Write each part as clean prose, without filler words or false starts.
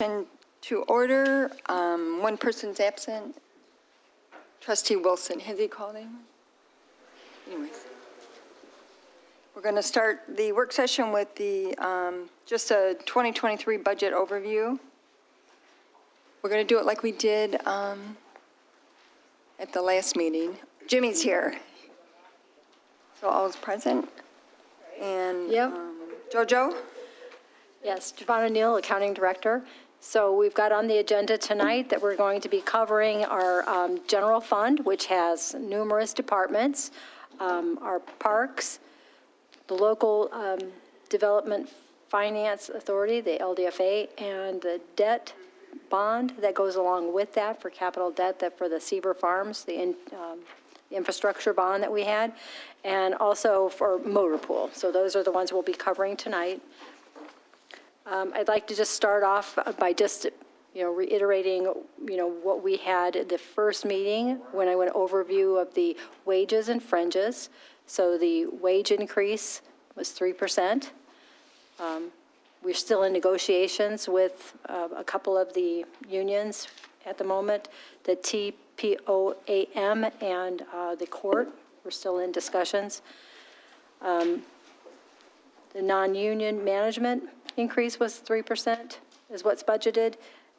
And to order, one person's absent. Trustee Wilson, has he called anyone? Anyways. We're going to start the work session with the, just a 2023 budget overview. We're going to do it like we did at the last meeting. Jimmy's here. So all is present. And Yep. Jojo? Yes, Javon O'Neill, Accounting Director. So we've got on the agenda tonight that we're going to be covering our general fund, which has numerous departments, our parks, the local development finance authority, the LDFA, and the debt bond that goes along with that for capital debt that for the Seaver Farms, the infrastructure bond that we had, and also for motor pool. So those are the ones we'll be covering tonight. I'd like to just start off by just, reiterating, what we had at the first meeting when I went overview of the wages and fringes. So the wage increase was 3%. We're still in negotiations with a couple of the unions at the moment, the TPOAM and the court. We're still in discussions. The non-union management increase was 3%, is what's budgeted,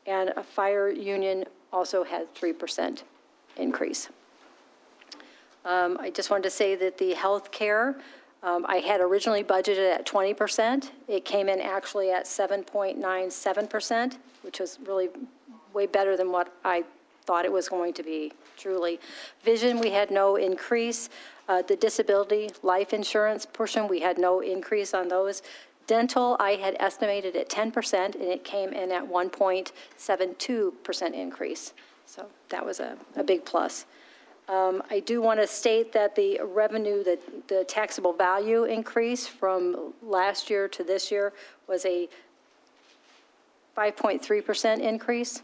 and a fire union also had 3% increase. I just wanted to say that the health care, I had originally budgeted at 20%. It came in actually at 7.97%, which was really way better than what I thought it was going to be, truly. Vision, we had no increase. The disability life insurance portion, we had no increase on those. Dental, I had estimated at 10%, and it came in at 1.72% increase. So that was a big plus. I do want to state that the revenue, the taxable value increase from last year to this year was a 5.3% increase.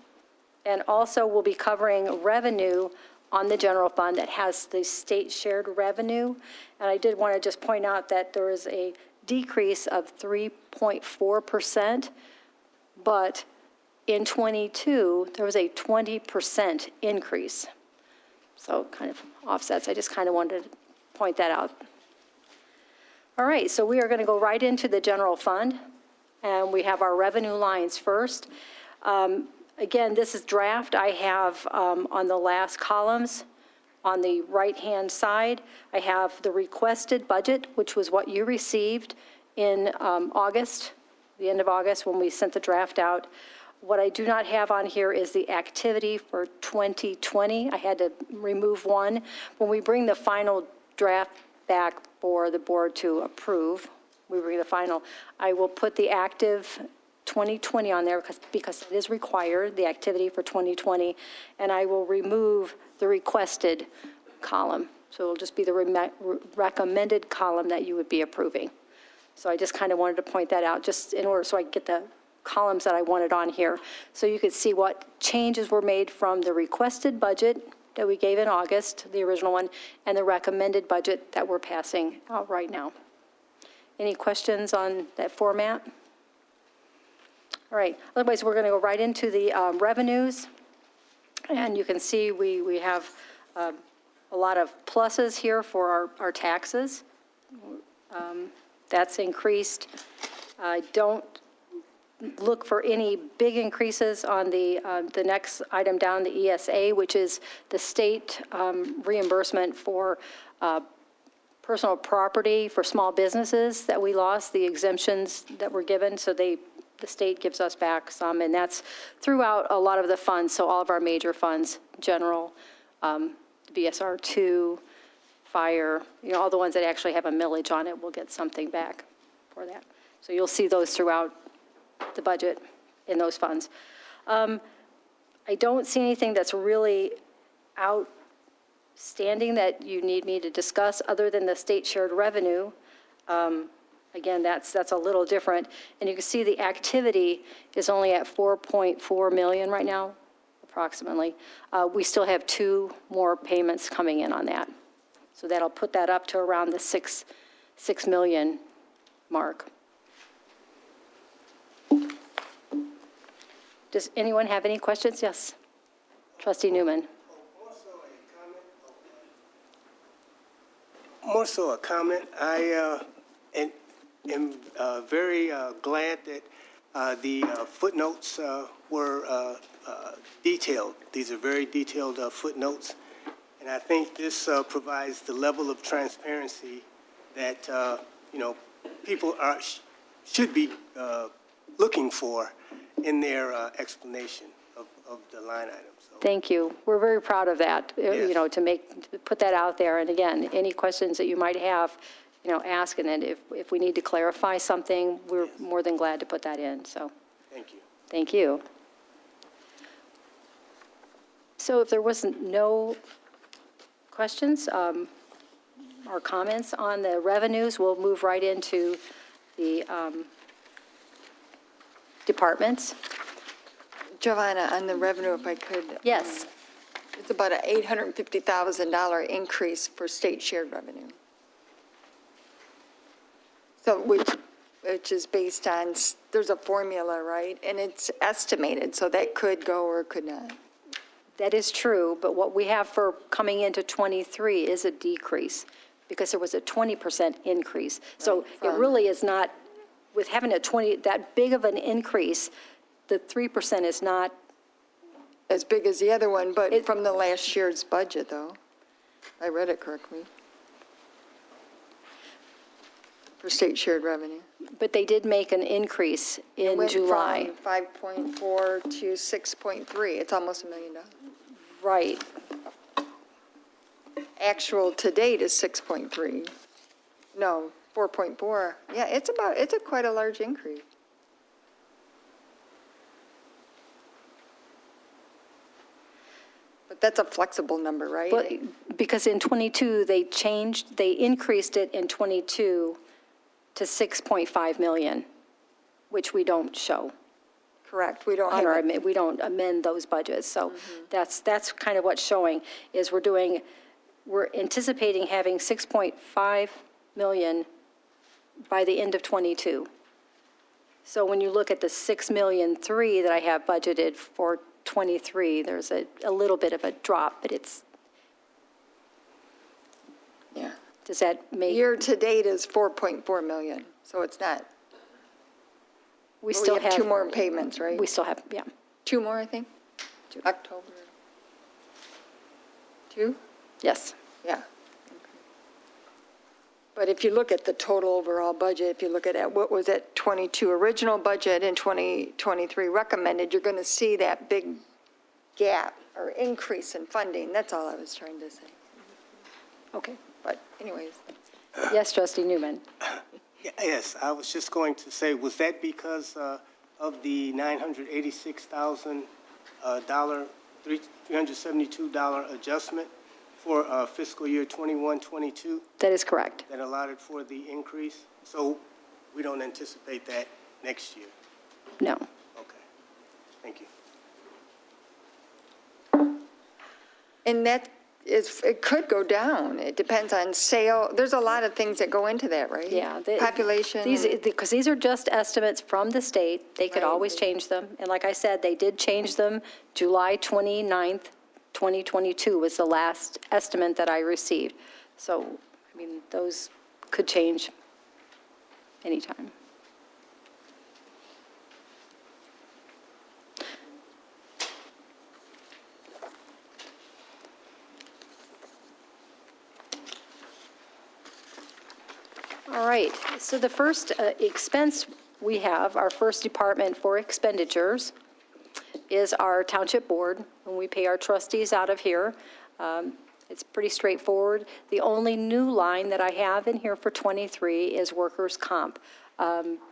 And also we'll be covering revenue on the general fund that has the state shared revenue. And I did want to just point out that there is a decrease of 3.4%, but in 22, there was a 20% increase. So kind of offsets. I just kind of wanted to point that out. All right, so we are going to go right into the general fund, and we have our revenue lines first. Again, this is draft. I have on the last columns, on the right-hand side, I have the requested budget, which was what you received in August, the end of August, when we sent the draft out. What I do not have on here is the activity for 2020. I had to remove one. When we bring the final draft back for the board to approve, we bring the final, I will put the active 2020 on there because it is required, the activity for 2020, and I will remove the requested column. So it'll just be the recommended column that you would be approving. So I just kind of wanted to point that out just in order so I can get the columns that I wanted on here. So you could see what changes were made from the requested budget that we gave in August, the original one, and the recommended budget that we're passing out right now. Any questions on that format? All right, otherwise we're going to go right into the revenues. And you can see we have a lot of pluses here for our taxes. That's increased. Don't look for any big increases on the next item down, the ESA, which is the state reimbursement for personal property for small businesses that we lost, the exemptions that were given. So the state gives us back some, and that's throughout a lot of the funds. So all of our major funds, general, BSR2, fire, all the ones that actually have a millage on it will get something back for that. So you'll see those throughout the budget in those funds. I don't see anything that's really outstanding that you need me to discuss other than the state shared revenue. Again, that's a little different. And you can see the activity is only at 4.4 million right now, approximately. We still have 2 more payments coming in on that. So that'll put that up to around the 6 million mark. Does anyone have any questions? Yes. Trustee Newman. More so a comment. I am very glad that the footnotes were detailed. These are very detailed footnotes, and I think this provides the level of transparency that people should be looking for in their explanation of the line items. So, Thank you. We're very proud of that, Yes. to put that out there. And again, any questions that you might have, ask, and then if we need to clarify something, we're more than glad to put that in, so thank you. thank you. So if there wasn't no questions or comments on the revenues, we'll move right into the departments. Giovanna, on the revenue, if I could. Yes. It's about an $850,000 increase for state shared revenue. So, which is based on, there's a formula, right? And it's estimated, so that could go or could not. That is true, but what we have for coming into '23 is a decrease, because there was a 20% increase. So it really is not, with having that big of an increase, the 3% is not, As big as the other one, but from the last year's budget, though. I read it correctly. For state shared revenue. but they did make an increase in Went July. from 5.4 to 6.3. It's almost $1 million. Right. Actual to date is 6.3. No, 4.4. Yeah, it's quite a large increase. But that's a flexible number, right? But because in '22, they increased it in '22 to 6.5 million, which we don't show. Correct, we don't On our, have it. we don't amend those budgets. So that's kind of what's showing, is we're anticipating having 6.5 million by the end of '22. So when you look at the 6.3 million that I have budgeted for '23, there's a little bit of a drop, but Yeah. does that make? Year to date is 4.4 million, so it's not. We But still we have two more payments, right? We still have, yeah. Two more, I think? October. Two? Yes. Yeah. But if you look at the total overall budget, if you look at what was at '22 original budget and 2023 recommended, you're going to see that big gap or increase in funding. That's all I was trying to say. Okay. But anyways, Yes, Trustee Newman. Yes, I was just going to say, was that because of the $986,000, $372 adjustment for fiscal year 21-22 That is correct. that allotted for the increase? So we don't anticipate that next year? No. Okay, thank you. and that is, it could go down. It depends on sale. There's a lot of things that go into that, right? Yeah. Population. Because these are just estimates from the state. They could Right. always change them. And like I said, they did change them. July 29th, 2022 was the last estimate that I received. So, I mean, those could change anytime. All right, so the first expense we have, our first department for expenditures, is our township board, when we pay our trustees out of here. It's pretty straightforward. The only new line that I have in here for '23 is workers' comp.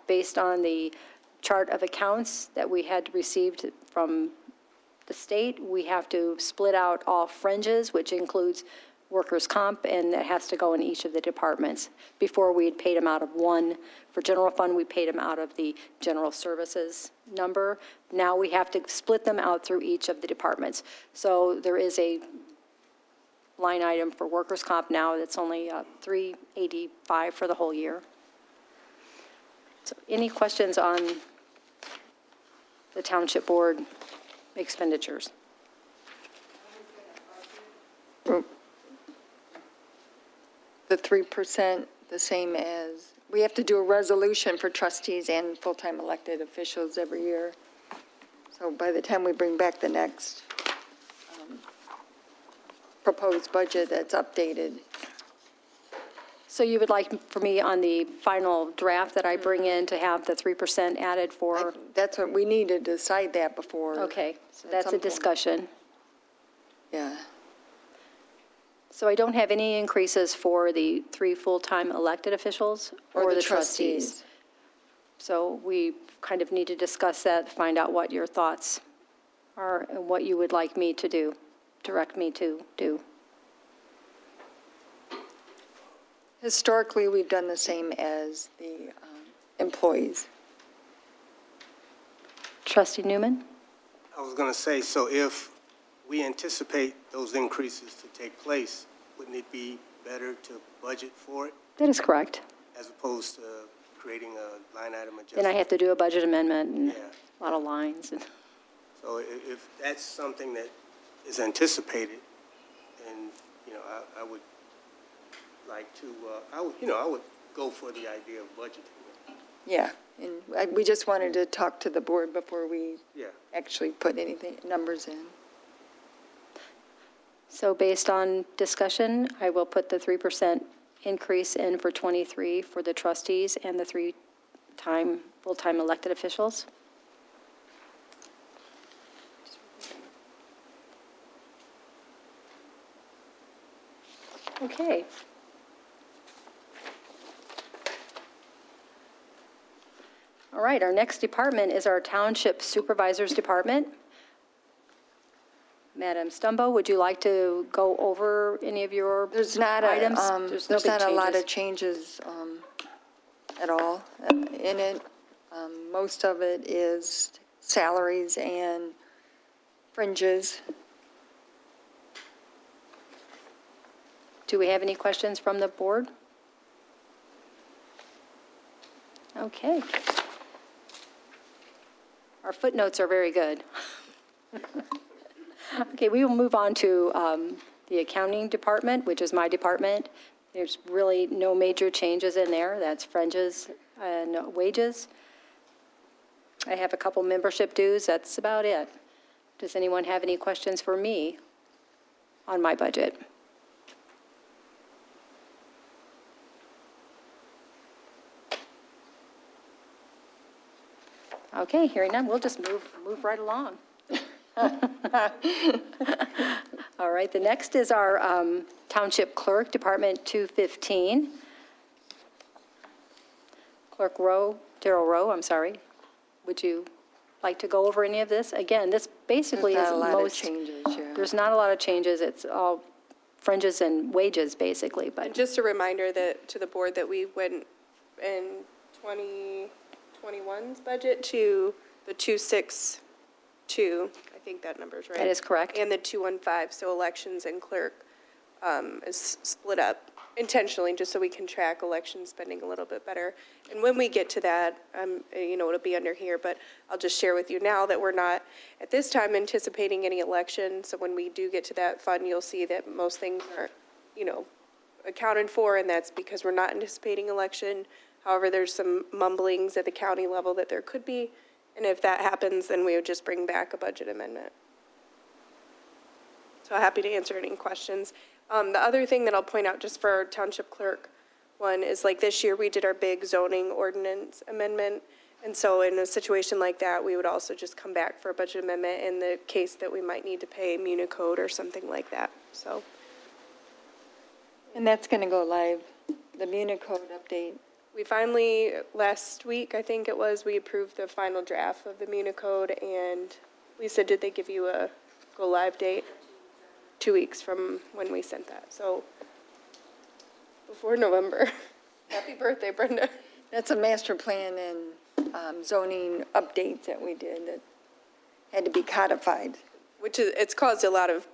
Based on the chart of accounts that we had received from the state, we have to split out all fringes, which includes workers' comp, and it has to go in each of the departments. Before, we had paid them out of one. For general fund, we paid them out of the general services number. Now we have to split them out through each of the departments. So there is a line item for workers' comp now that's only $385 for the whole year. So any questions on the township board expenditures. The 3%, the same as, we have to do a resolution for trustees and full-time elected officials every year. So by the time we bring back the next proposed budget that's updated, So you would like for me on the final draft that I bring in to have the 3% added for, that's what, we need to decide that before. okay, at that's some a point. discussion. Yeah. So I don't have any increases for the 3 full-time elected officials or the trustees. So we kind of need to discuss that, find out what your thoughts are and what you would like me to do, direct me to do. Historically, we've done the same as the employees. Trustee Newman? I was going to say, so if we anticipate those increases to take place, wouldn't it be better to budget for it That is correct. as opposed to creating a line item adjustment? Then I have to do a budget amendment and Yeah. a lot of lines. And So if that's something that is anticipated, then, I would like to, I would go for the idea of budgeting. Yeah, and we just wanted to talk to the board before we Yeah. actually put anything, numbers in. So based on discussion, I will put the 3% increase in for '23 for the trustees and the 3 full-time elected officials. Okay. All right, our next department is our Township Supervisors Department. Madam Stumbo, would you like to go over any of your There's not items? there's no big not a lot of changes. changes at all in it. Most of it is salaries and fringes. Do we have any questions from the board? Okay. Our footnotes are very good. Okay, we will move on to the accounting department, which is my department. There's really no major changes in there. That's fringes and wages. I have a couple membership dues. That's about it. Does anyone have any questions for me on my budget? Okay, hearing none, we'll just move right along. All right, the next is our Township Clerk, Department 215. Clerk Rowe, Darrell Rowe, I'm sorry. Would you like to go over any of this? Again, this basically is There's not a lot of most, changes, yeah. there's not a lot of changes. It's all fringes and wages, basically, but Just a reminder that, to the board, that we went in 2021's budget to the 262, I think that number's right. that is correct. And the 215, so elections and clerk is split up intentionally, just so we can track election spending a little bit better. And when we get to that, it'll be under here, but I'll just share with you now that we're not, at this time, anticipating any election. So when we do get to that fund, you'll see that most things are, accounted for, and that's because we're not anticipating election. However, there's some mumblings at the county level that there could be, and if that happens, then we would just bring back a budget amendment. So happy to answer any questions. The other thing that I'll point out just for our township clerk one is, like, this year we did our big zoning ordinance amendment. And so in a situation like that, we would also just come back for a budget amendment in the case that we might need to pay Municode or something like that, so. And that's going to go live, the Municode update. We finally, last week, I think it was, we approved the final draft of the Municode, and Lisa, did they give you a go-live date? 2 weeks from when we sent that, so before November. Happy birthday, Brenda. That's a master plan and zoning updates that we did that had to be codified. Which is, it's caused a lot of,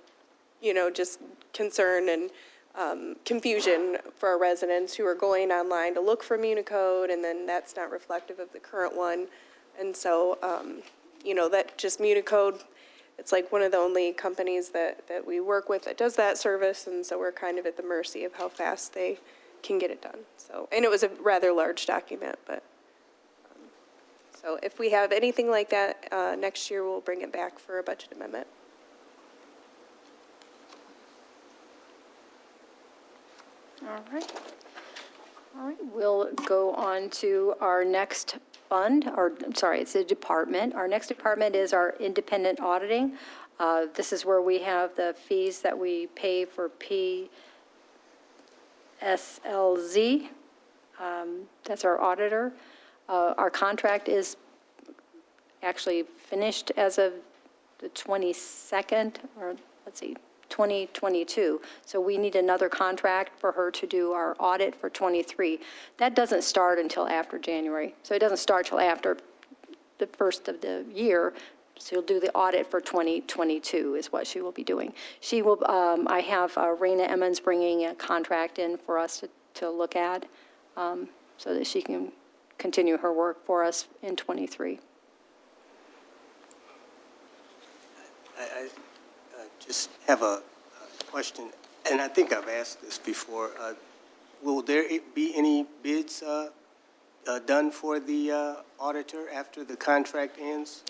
just concern and confusion for our residents who are going online to look for Municode, and then that's not reflective of the current one. And so that just Municode, it's like one of the only companies that we work with that does that service, and so we're kind of at the mercy of how fast they can get it done. So, and it was a rather large document, but, so if we have anything like that next year, we'll bring it back for a budget amendment. All right. All right, we'll go on to our next fund, or, I'm sorry, it's a department. Our next department is our independent auditing. This is where we have the fees that we pay for PSLZ. That's our auditor. Our contract is actually finished as of the 22nd, or let's see, 2022. So we need another contract for her to do our audit for 23. That doesn't start until after January. So it doesn't start till after the first of the year. So you'll do the audit for 2022 is what she will be doing. She will, I have Raina Emmons bringing a contract in for us to look at so that she can continue her work for us in 23. I just have a question, and I think I've asked this before. Will there be any bids done for the auditor after the contract ends?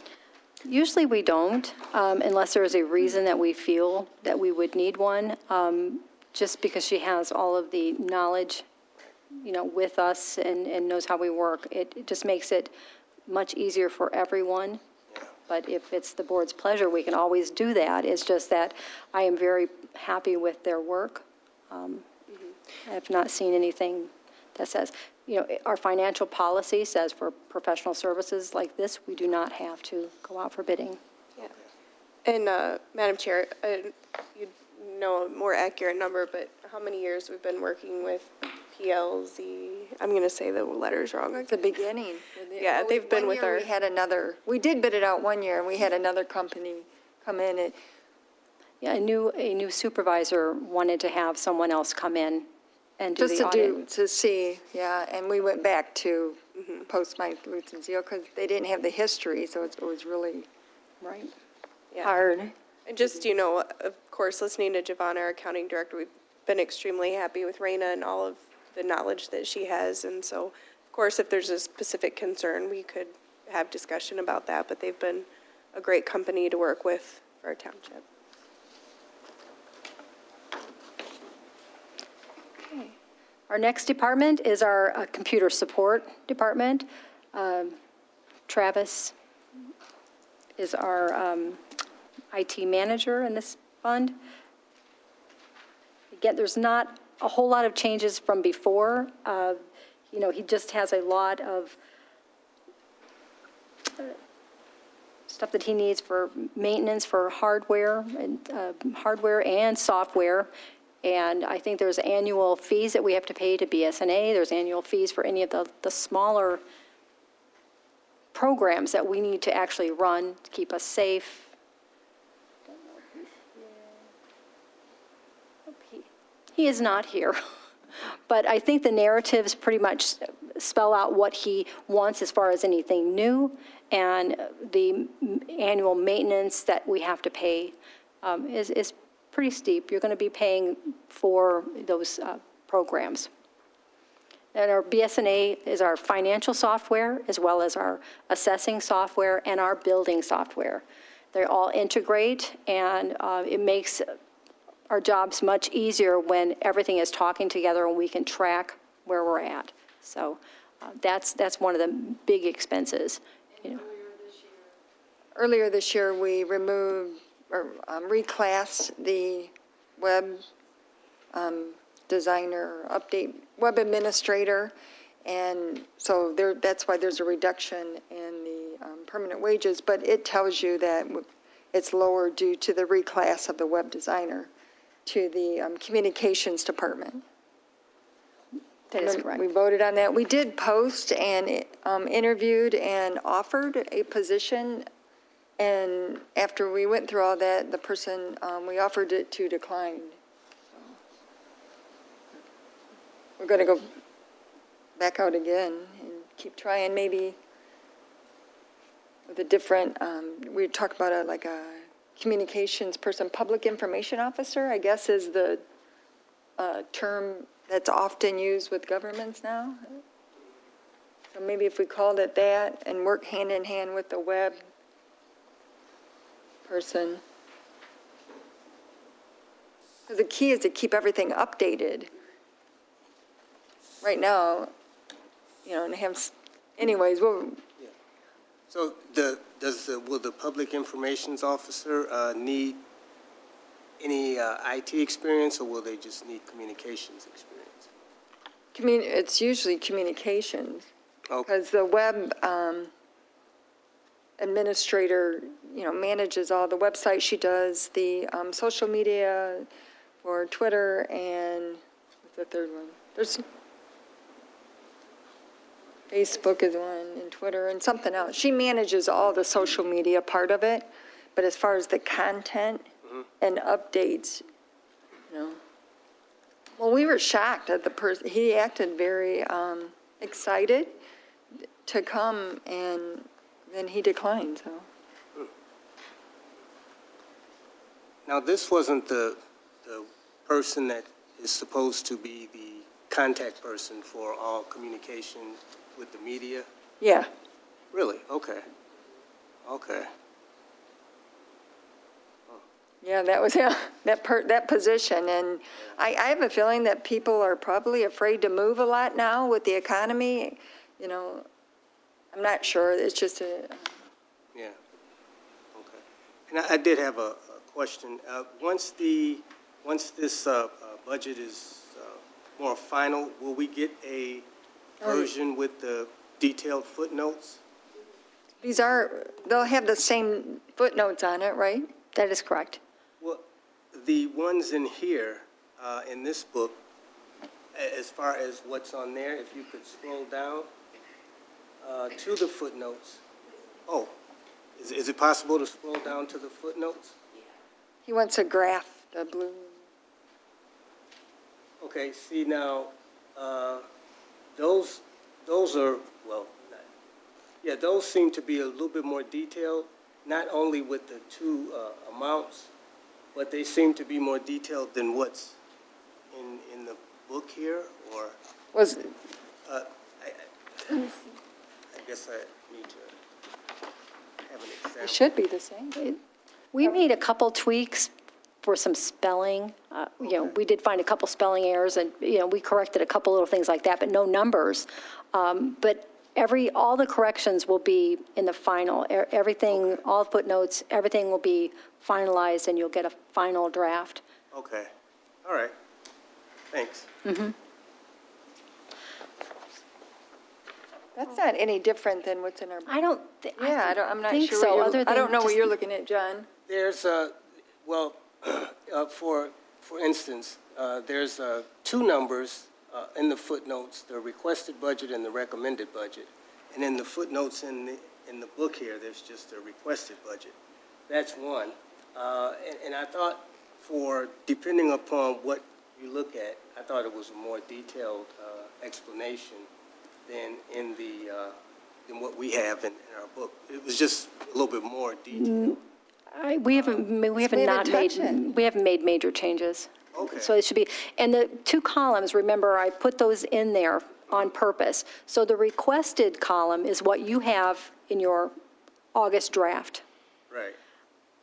Usually we don't, unless there is a reason that we feel that we would need one, just because she has all of the knowledge, with us and knows how we work. It just makes it much easier for everyone. But if it's the board's pleasure, we can always do that. It's just that I am very happy with their work. I have not seen anything that says, our financial policy says for professional services like this, we do not have to go out for bidding. Yeah. And Madam Chair, you know a more accurate number, but how many years we've been working with PLZ? I'm going to say the letters wrong. The beginning. Yeah, they've been with our. We did bid it out one year, and we had another company come in. Yeah, a new supervisor wanted to have someone else come in and do the audit. To see, yeah, and we went back to post my Lutz and Zeal because they didn't have the history, so it was really Right. Yeah. hard. And just, of course, listening to Giovanna, our accounting director, we've been extremely happy with Raina and all of the knowledge that she has. And so, of course, if there's a specific concern, we could have discussion about that. But they've been a great company to work with for our township. Okay. Our next department is our computer support department. Travis is our IT manager in this fund. Again, there's not a whole lot of changes from before. He just has a lot of stuff that he needs for maintenance for hardware and software. And I think there's annual fees that we have to pay to BSNA. There's annual fees for any of the smaller programs that we need to actually run to keep us safe. He is not here, but I think the narratives pretty much spell out what he wants as far as anything new, and the annual maintenance that we have to pay is pretty steep. You're going to be paying for those programs. And our BSNA is our financial software, as well as our assessing software and our building software. They all integrate, and it makes our jobs much easier when everything is talking together and we can track where we're at. So that's one of the big expenses. Earlier this year, we removed or reclassed the web designer, update, web administrator, and so that's why there's a reduction in the permanent wages, but it tells you that it's lower due to the reclass of the web designer to the communications department. That is correct. We voted on that. We did post and interviewed and offered a position, and after we went through all that, the person we offered it to declined. We're going to go back out again and keep trying. Maybe with a different, we talk about like a communications person, public information officer, I guess is the term that's often used with governments now. So maybe if we called it that and work hand in hand with the web person. Because the key is to keep everything updated. Right now, and have, anyways, So will the public informations officer need any IT experience, or will they just need communications experience? It's usually communications. Okay. Because the web administrator, manages all the websites. She does the social media for Twitter and what's the third one? There's Facebook is one, and Twitter, and something else. She manages all the social media part of it, but as far as the content and updates, Well, we were shocked at the person. He acted very excited to come, and then he declined, so. Now, this wasn't the person that is supposed to be the contact person for all communication with the media? Yeah. Really? Okay. Okay. Yeah, that was that position, and I have a feeling that people are probably afraid to move a lot now with the economy. I'm not sure. It's just a. Yeah. Okay. And I did have a question. Once this budget is more final, will we get a version with the detailed footnotes? They'll have the same footnotes on it, right? That is correct. Well, the ones in here, in this book, as far as what's on there, if you could scroll down to the footnotes. Oh, is it possible to scroll down to the footnotes? He wants a graph, the blue. Okay, see now, those are, well, yeah, those seem to be a little bit more detailed, not only with the two amounts, but they seem to be more detailed than what's in the book here, or I guess I need to have an example. It should be the same. We made a couple tweaks for some spelling. We did find a couple spelling errors, and, we corrected a couple little things like that, but no numbers. But all the corrections will be in the final. Everything, all footnotes, everything will be finalized, and you'll get a final draft. Okay, all right, thanks. That's not any different than what's in our. I don't. I'm not think sure. so. Other I than don't know what just- you're looking at, John. There's well, for instance, there's two numbers in the footnotes: the requested budget and the recommended budget. And in the footnotes in the book here, there's just a requested budget. That's one. And I thought, depending upon what you look at, I thought it was a more detailed explanation than than what we have in our book. It was just a little bit more detailed. We haven't made major changes. Okay. So it should be, and the two columns, remember, I put those in there on purpose. So the requested column is what you have in your August draft. Right.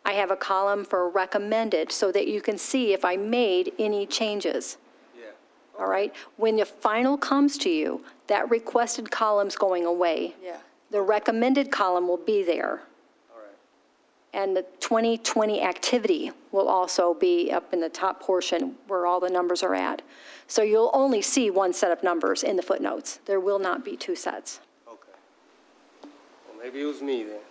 I have a column for recommended so that you can see if I made any changes. Yeah. All right? When the final comes to you, that requested column's going away. Yeah. The recommended column will be there. All right. And the 2020 activity will also be up in the top portion where all the numbers are at. So you'll only see one set of numbers in the footnotes. There will not be two sets. Okay. Well, maybe it was me then.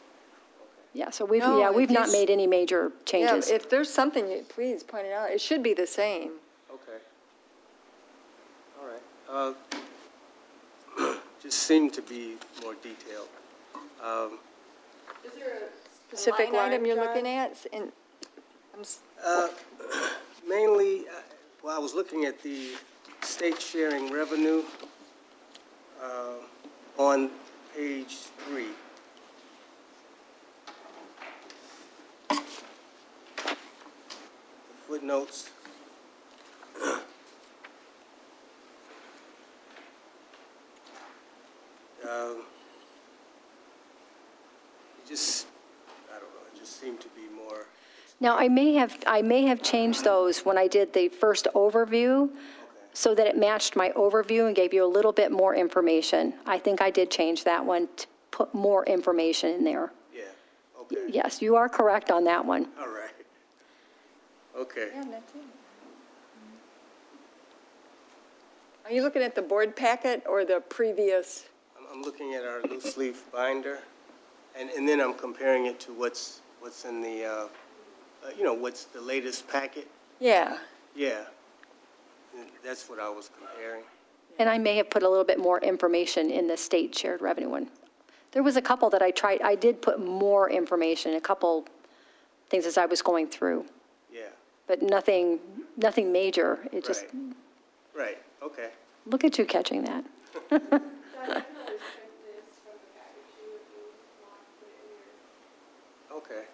Yeah, so we've No, if not you- made any major Yeah, changes. if there's something, please point it out. It should be the same. Okay. All right. Just seemed to be more detailed. Specific line item line, you're John? looking at? Mainly, I was looking at the state sharing revenue on page 3. footnotes. I don't know, it just seemed to be more, Now, I may have changed those when I did the first overview, so that it matched my overview and gave you a little bit more information. I think I did change that one to put more information in there. yeah, okay, Yes, you are correct on that one. all right. Okay. Are you looking at the board packet or the previous? I'm looking at our loose leaf binder, and then I'm comparing it to what's in the, what's the latest packet. Yeah. Yeah, that's what I was comparing. And I may have put a little bit more information in the state shared revenue one. There was a couple that I did put more information, a couple things as I was going through, Yeah, but nothing major. It just, right, okay. look at you catching that. Okay.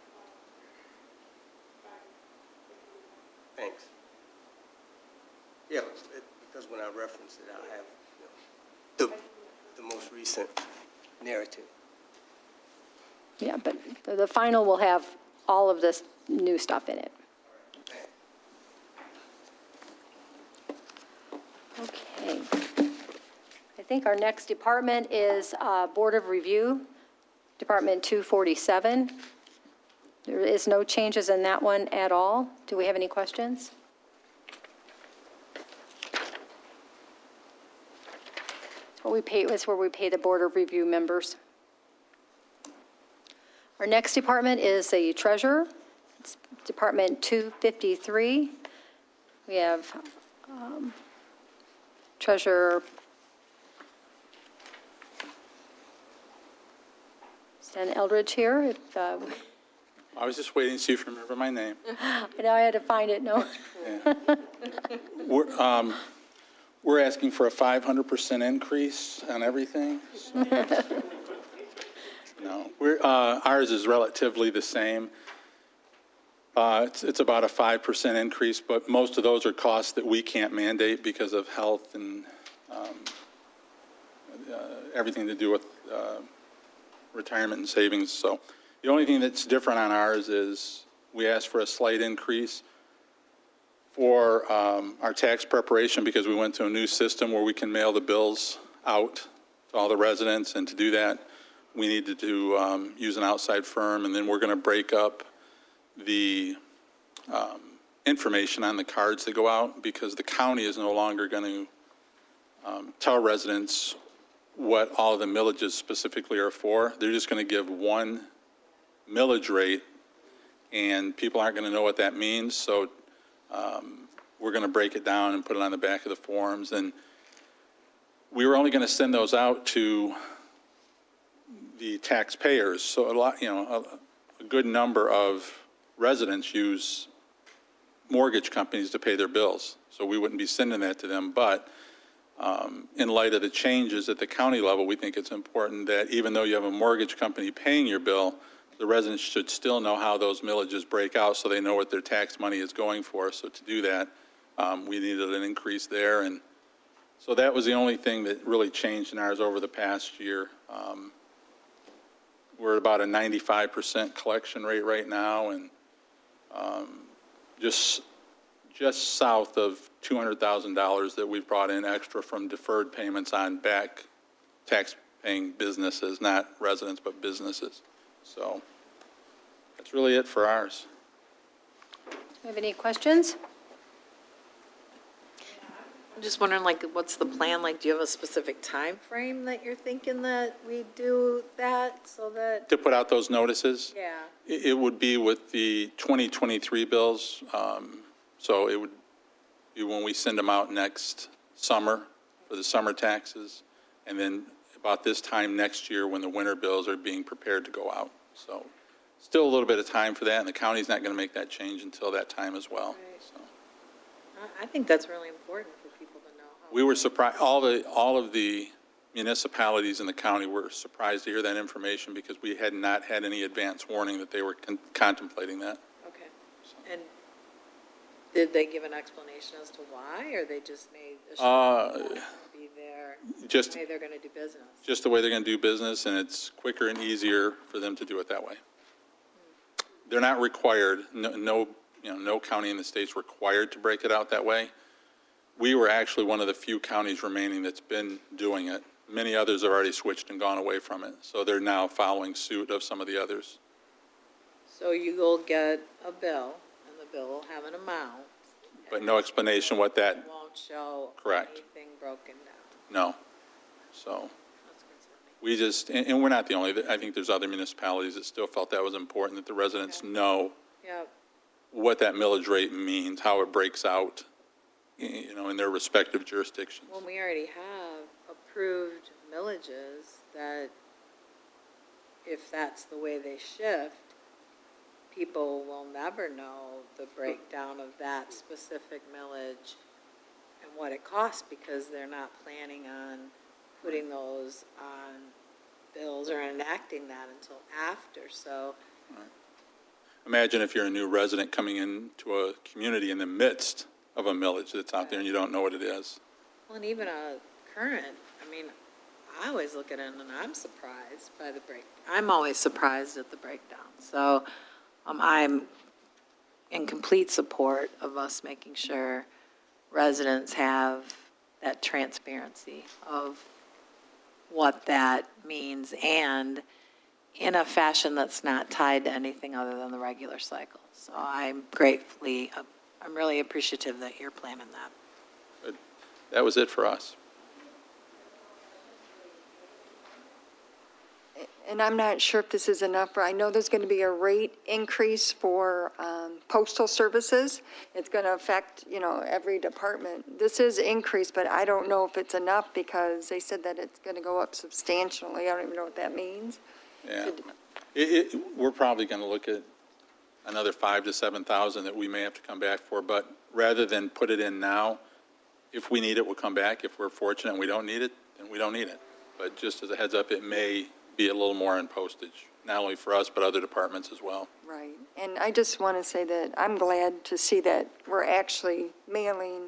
Thanks. Yeah, because when I reference it, I'll have, the most recent narrative. Yeah, but the final will have all of this new stuff in it. Okay. I think our next department is Board of Review, Department 247. There is no changes in that one at all. Do we have any questions? It's where we pay the Board of Review members. Our next department is the Treasurer. It's Department 253. We have Treasurer Stan Eldridge here. If, I was just waiting to see if you remember my name. I know I had to find it, no. Yeah. We're asking for a 500% increase on everything. So. No, ours is relatively the same. It's about a 5% increase, but most of those are costs that we can't mandate because of health and everything to do with retirement and savings. So the only thing that's different on ours is we asked for a slight increase for our tax preparation because we went to a new system where we can mail the bills out to all the residents, and to do that, we needed to use an outside firm, and then we're going to break up the information on the cards that go out because the county is no longer going to tell residents what all the millages specifically are for. They're just going to give one millage rate, and people aren't going to know what that means. So we're going to break it down and put it on the back of the forms. And we were only going to send those out to the taxpayers. So a good number of residents use mortgage companies to pay their bills. So we wouldn't be sending that to them. But in light of the changes at the county level, we think it's important that even though you have a mortgage company paying your bill, the residents should still know how those millages break out so they know what their tax money is going for. So to do that, we needed an increase there. And so that was the only thing that really changed in ours over the past year. We're at about a 95% collection rate right now, and just south of $200,000 that we've brought in extra from deferred payments on back tax-paying businesses, not residents, but businesses. So that's really it for ours. Do you have any questions? I'm just wondering, what's the plan? Do you have a specific time frame that you're thinking that we do that so that? To put out those notices? Yeah. It would be with the 2023 bills. So it would be when we send them out next summer for the summer taxes, and then about this time next year when the winter bills are being prepared to go out. So still a little bit of time for that, and the county's not going to make that change until that time as well. Right. So. I think that's really important for people to know. We were surprised, all of the municipalities in the county were surprised to hear that information because we had not had any advance warning that they were contemplating that. Okay. And Did they give an explanation as to why, or they just made a be there, Just, the way they're going to do business? just the way they're going to do business, and it's quicker and easier for them to do it that way. They're not required, no county in the state's required to break it out that way. We were actually one of the few counties remaining that's been doing it. Many others have already switched and gone away from it, so they're now following suit of some of the others. So you will get a bill, and the bill will have an amount. But no explanation what that, It won't show Correct. anything broken down. no. So That's concerning. we just, and we're not the only, I think there's other municipalities that still felt that was important, that the residents know Yep. what that millage rate means, how it breaks out, in their respective jurisdictions. Well, we already have approved millages that if that's the way they shift, people will never know the breakdown of that specific millage and what it costs because they're not planning on putting those on bills or enacting that until after. So Imagine if you're a new resident coming into a community in the midst of a millage that's out there and you don't know what it is. well, and even a current, I always look at it and I'm surprised by the I'm always surprised at the breakdown. So I'm in complete support of us making sure residents have that transparency of what that means and in a fashion that's not tied to anything other than the regular cycle. So I'm really appreciative that you're planning that. But that was it for us. And I'm not sure if this is enough, but I know there's going to be a rate increase for postal services. It's going to affect, every department. This is increased, but I don't know if it's enough because they said that it's going to go up substantially. I don't even know what that means. Yeah. We're probably going to look at another 5,000 to 7,000 that we may have to come back for, but rather than put it in now, if we need it, we'll come back. If we're fortunate and we don't need it, then we don't need it. But just as a heads up, it may be a little more in postage, not only for us, but other departments as well. Right. And I just want to say that I'm glad to see that we're actually mailing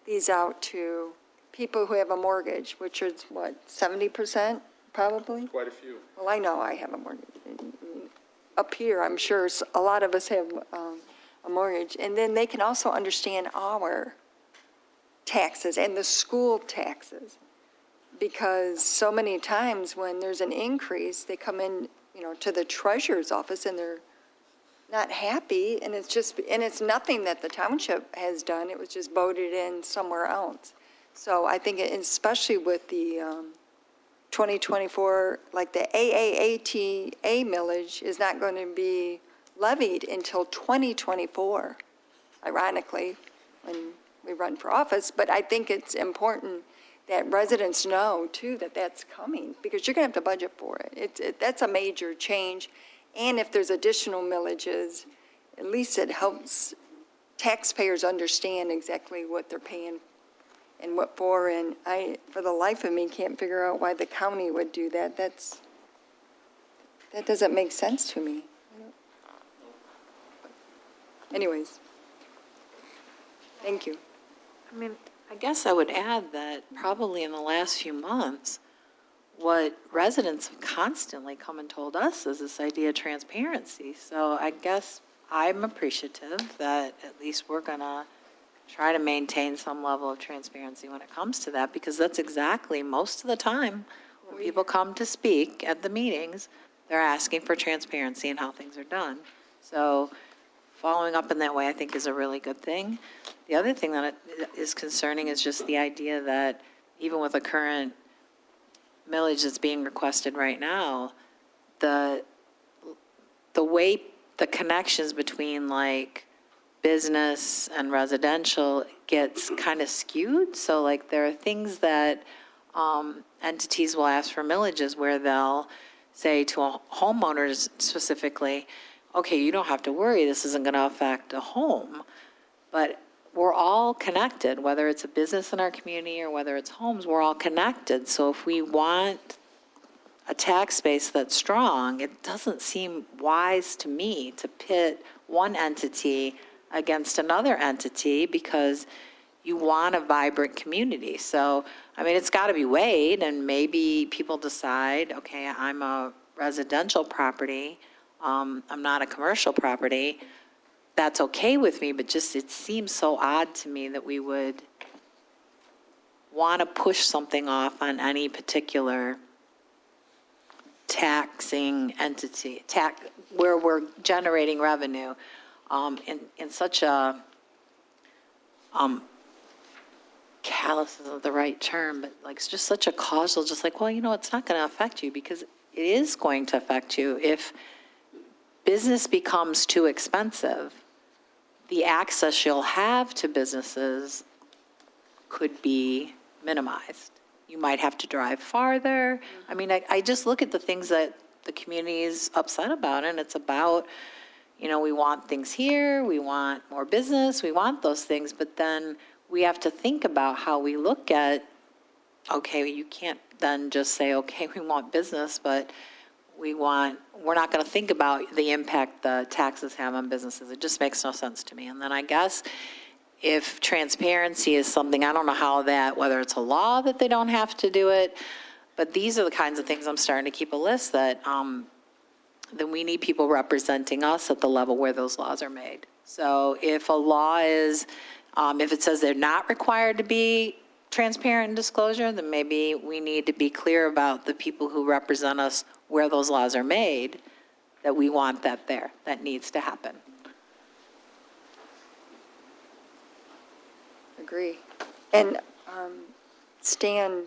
these out to people who have a mortgage, which is, 70% probably? Quite a few. Well, I know I have a mortgage. Up here, I'm sure a lot of us have a mortgage. And then they can also understand our taxes and the school taxes. Because so many times when there's an increase, they come in, to the treasurer's office and they're not happy. And it's nothing that the township has done. It was just voted in somewhere else. So I think especially with the 2024, like the AAATA millage is not going to be levied until 2024, ironically, when we run for office. But I think it's important that residents know, too, that that's coming, because you're going to have to budget for it. That's a major change. And if there's additional millages, at least it helps taxpayers understand exactly what they're paying and what for. And I, for the life of me, can't figure out why the county would do that. That doesn't make sense to me. Anyways, thank you. I guess I would add that probably in the last few months, what residents have constantly come and told us is this idea of transparency. So I guess I'm appreciative that at least we're going to try to maintain some level of transparency when it comes to that, because that's exactly most of the time when people come to speak at the meetings, they're asking for transparency in how things are done. So following up in that way, I think, is a really good thing. The other thing that is concerning is just the idea that even with the current millage that's being requested right now, the way the connections between like business and residential gets kind of skewed. So like there are things that entities will ask for millages where they'll say to homeowners specifically, okay, you don't have to worry, this isn't going to affect a home. But we're all connected, whether it's a business in our community or whether it's homes, we're all connected. So if we want a tax base that's strong, it doesn't seem wise to me to pit one entity against another entity because you want a vibrant community. So, I mean, it's got to be weighed, and maybe people decide, okay, I'm a residential property, I'm not a commercial property. That's okay with me, but just, it seems so odd to me that we would want to push something off on any particular taxing entity, where we're generating revenue, in such a, callous isn't the right term, but like, it's just such a causal, just like, well, you know, it's not going to affect you, because it is going to affect you. If business becomes too expensive, the access you'll have to businesses could be minimized. You might have to drive farther. I mean, I just look at the things that the community is upset about, and it's about, you know, we want things here, we want more business, we want those things, but then we have to think about how we look at, okay, you can't then just say, okay, we want business, but we're not going to think about the impact the taxes have on businesses. It just makes no sense to me. And then I guess if transparency is something, I don't know how that, whether it's a law that they don't have to do it, but these are the kinds of things I'm starting to keep a list that we need people representing us at the level where those laws are made. So if a law is, if it says they're not required to be transparent in disclosure, then maybe we need to be clear about the people who represent us where those laws are made, that we want that there, that needs to happen. Agree. And Stan,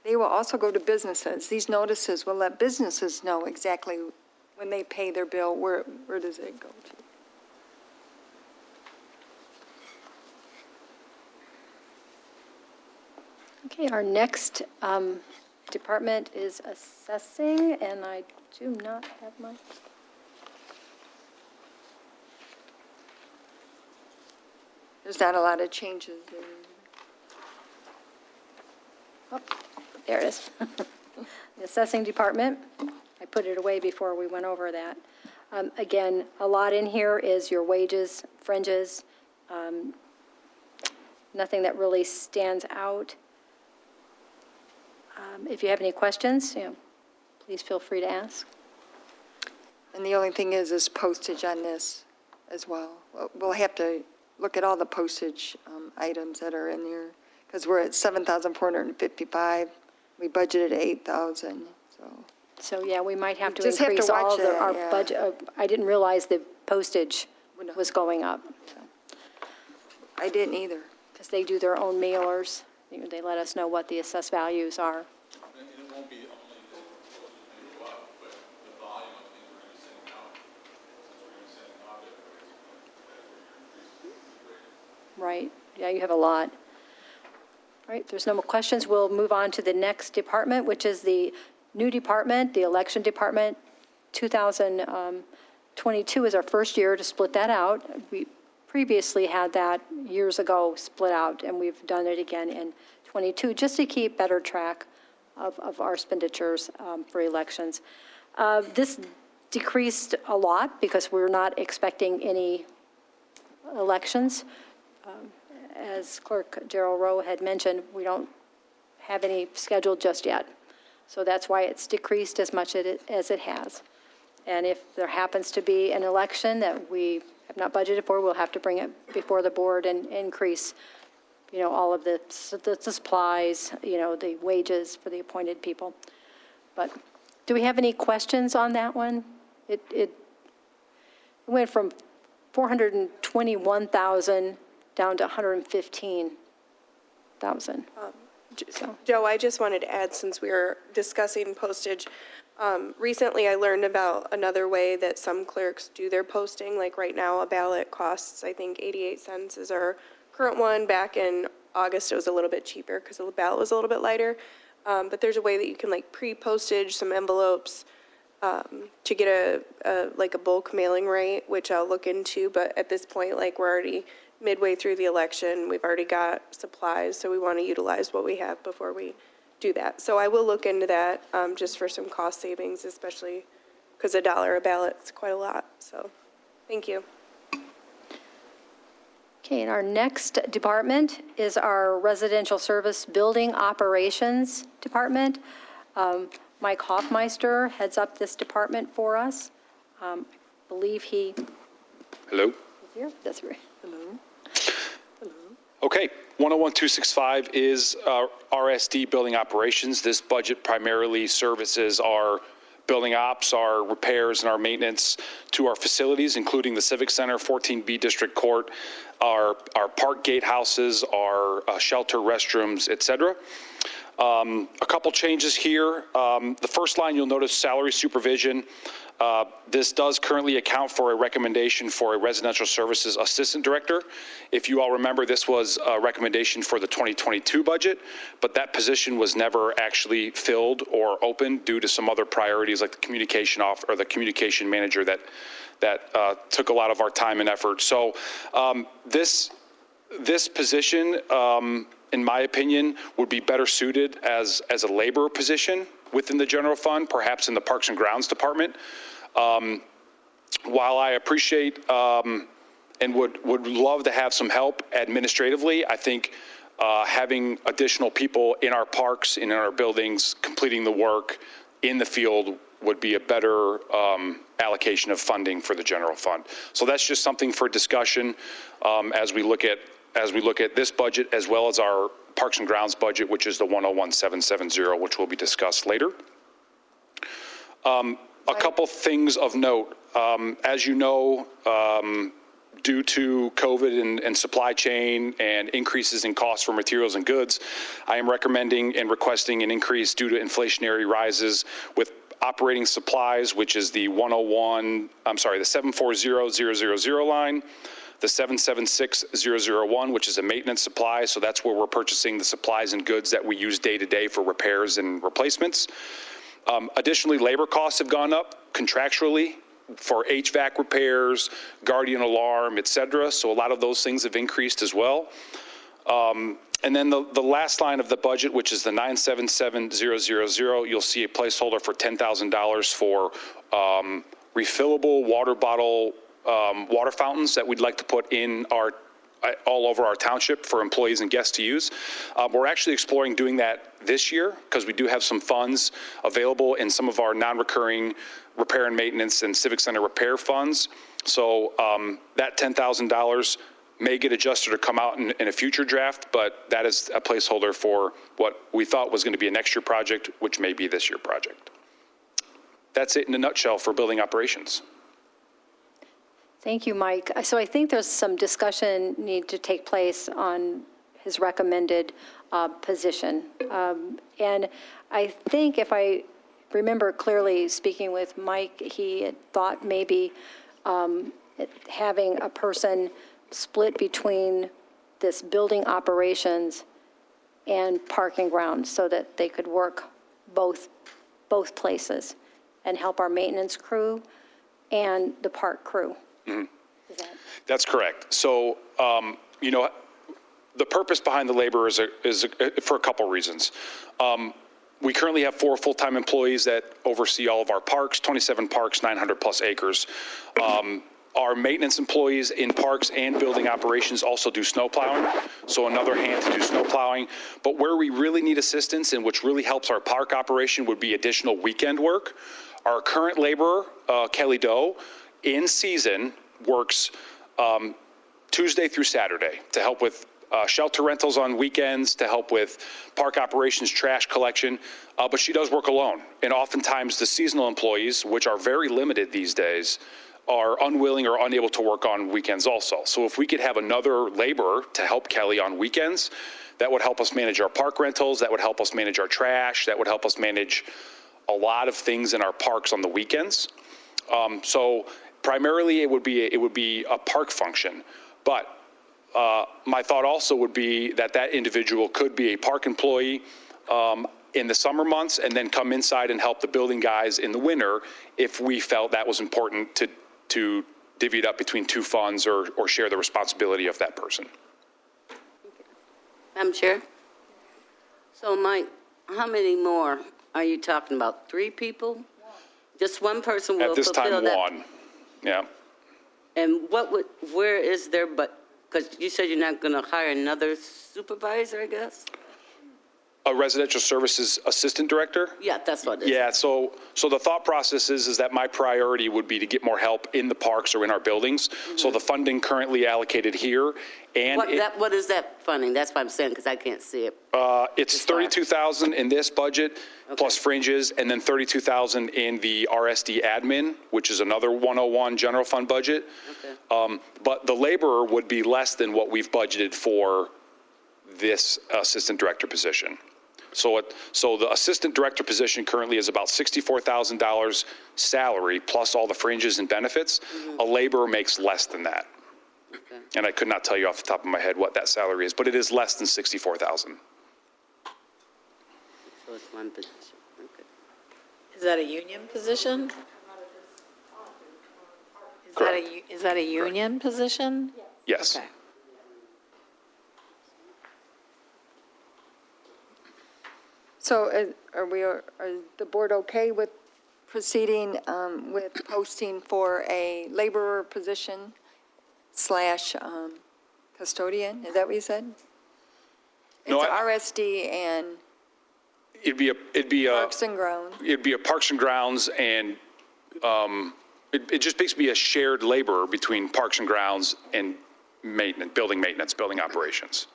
they will also go to businesses. These notices will let businesses know exactly when they pay their bill, where does it go to? Okay, our next department is assessing, and I do not have my, There's not a lot of changes in. oh, there it is. The assessing department, I put it away before we went over that. Again, a lot in here is your wages, fringes, nothing that really stands out. If you have any questions, please feel free to ask. And the only thing is postage on this as well. We'll have to look at all the postage items that are in there, because we're at 7,455. We budgeted 8,000, so. So, yeah, we might have to Just have to increase all watch of that, our yeah. budget. I didn't realize the postage No. was going up, I didn't either. because they do their own mailers. They let us know what the assessed values are. And it won't be only the postage may go up, but the volume of things we're going to be sending out, since we're going to be sending out at rates, Right, yeah, you have a lot. All right, if there's no more questions, we'll move on to the next department, which is the new department, the election department. 2022 is our first year to split that out. We previously had that years ago split out, and we've done it again in '22, just to keep better track of our expenditures for elections. This decreased a lot because we're not expecting any elections. As Clerk Gerald Rowe had mentioned, we don't have any scheduled just yet. So that's why it's decreased as much as it has. And if there happens to be an election that we have not budgeted for, we'll have to bring it before the board and increase, all of the supplies, the wages for the appointed people. But do we have any questions on that one? It went from 421,000 down to 115,000. So. Joe, I just wanted to add, since we were discussing postage, recently I learned about another way that some clerks do their posting. Like right now, a ballot costs, I think, 88 cents is our current one. Back in August, it was a little bit cheaper because the ballot was a little bit lighter. But there's a way that you can pre-postage some envelopes to get a bulk mailing rate, which I'll look into. But at this point, we're already midway through the election. We've already got supplies, so we want to utilize what we have before we do that. So I will look into that just for some cost savings, especially because $1 a ballot is quite a lot. So thank you. Okay, and our next department is our Residential Service Building Operations Department. Mike Hoffmeister heads up this department for us. I believe he is Hello? here. That's right. Okay, 101265 is RSD Building Operations. This budget primarily services our building ops, our repairs, and our maintenance to our facilities, including the Civic Center, 14B District Court, our park gatehouses, our shelter, restrooms, et cetera. A couple changes here. The first line, you'll notice salary supervision. This does currently account for a recommendation for a residential services assistant director. If you all remember, this was a recommendation for the 2022 budget, but that position was never actually filled or opened due to some other priorities like the communication or the communication manager that took a lot of our time and effort. So this position, in my opinion, would be better suited as a labor position within the general fund, perhaps in the Parks and Grounds Department. While I appreciate and would love to have some help administratively, I think having additional people in our parks and in our buildings completing the work in the field would be a better allocation of funding for the general fund. So that's just something for discussion as we look at this budget, as well as our Parks and Grounds budget, which is the 101770, which will be discussed later. A couple things of note. As you know, due to COVID and supply chain and increases in costs for materials and goods, I am recommending and requesting an increase due to inflationary rises with operating supplies, which is the 740,000 line, the 776,001, which is a maintenance supply. So that's where we're purchasing the supplies and goods that we use day to day for repairs and replacements. Additionally, labor costs have gone up contractually for HVAC repairs, guardian alarm, et cetera. So a lot of those things have increased as well. And then the last line of the budget, which is the 977000, you'll see a placeholder for $10,000 for refillable water bottle water fountains that we'd like to put in all over our township for employees and guests to use. We're actually exploring doing that this year because we do have some funds available in some of our non-recurring repair and maintenance and civic center repair funds. So that $10,000 may get adjusted or come out in a future draft, but that is a placeholder for what we thought was going to be a next year project, which may be this year project. That's it in a nutshell for building operations. Thank you, Mike. So I think there's some discussion need to take place on his recommended position. And I think if I remember clearly speaking with Mike, he had thought maybe having a person split between this building operations and park and grounds so that they could work both places and help our maintenance crew and the park crew. Mm-hmm. That's correct. So, the purpose behind the labor is for a couple reasons. We currently have 4 full-time employees that oversee all of our parks, 27 parks, 900 plus acres. Our maintenance employees in parks and building operations also do snow plowing, so another hand to do snow plowing. But where we really need assistance and which really helps our park operation would be additional weekend work. Our current laborer, Kelly Doe, in season works Tuesday through Saturday to help with shelter rentals on weekends, to help with park operations, trash collection, but she does work alone. And oftentimes the seasonal employees, which are very limited these days, are unwilling or unable to work on weekends also. So if we could have another laborer to help Kelly on weekends, that would help us manage our park rentals, that would help us manage our trash, that would help us manage a lot of things in our parks on the weekends. So primarily it would be a park function, but my thought also would be that individual could be a park employee in the summer months and then come inside and help the building guys in the winter if we felt that was important to divvy it up between 2 funds or share the responsibility of that person. Madam Chair? So, Mike, how many more are you talking about? 3 people? Just one person will At this fulfill time, that? 1, yeah. And where is their Because you said you're not going to hire another supervisor, I guess? A residential services assistant director? Yeah, that's what it is. Yeah, so the thought process is that my priority would be to get more help in the parks or in our buildings. So the funding currently allocated here, and What is that funding? That's what I'm saying, because I can't see it. it's $32,000 in this budget, plus fringes, and then $32,000 in the RSD admin, which is another 101 general fund budget. Okay. But the laborer would be less than what we've budgeted for this assistant director position. So the assistant director position currently is about $64,000 salary plus all the fringes and benefits. A laborer makes less than that. Okay. And I could not tell you off the top of my head what that salary is, but it is less than $64,000. So it's one position. Okay. Is that a union position? Is that a union position? Yes. Okay. So are the board okay with proceeding with posting for a laborer position / custodian? Is that what you said? No, It's RSD and It'd be a Parks and Grounds. It'd be a Parks and Grounds, and it just basically be a shared laborer between Parks and Grounds and maintenance, building operations.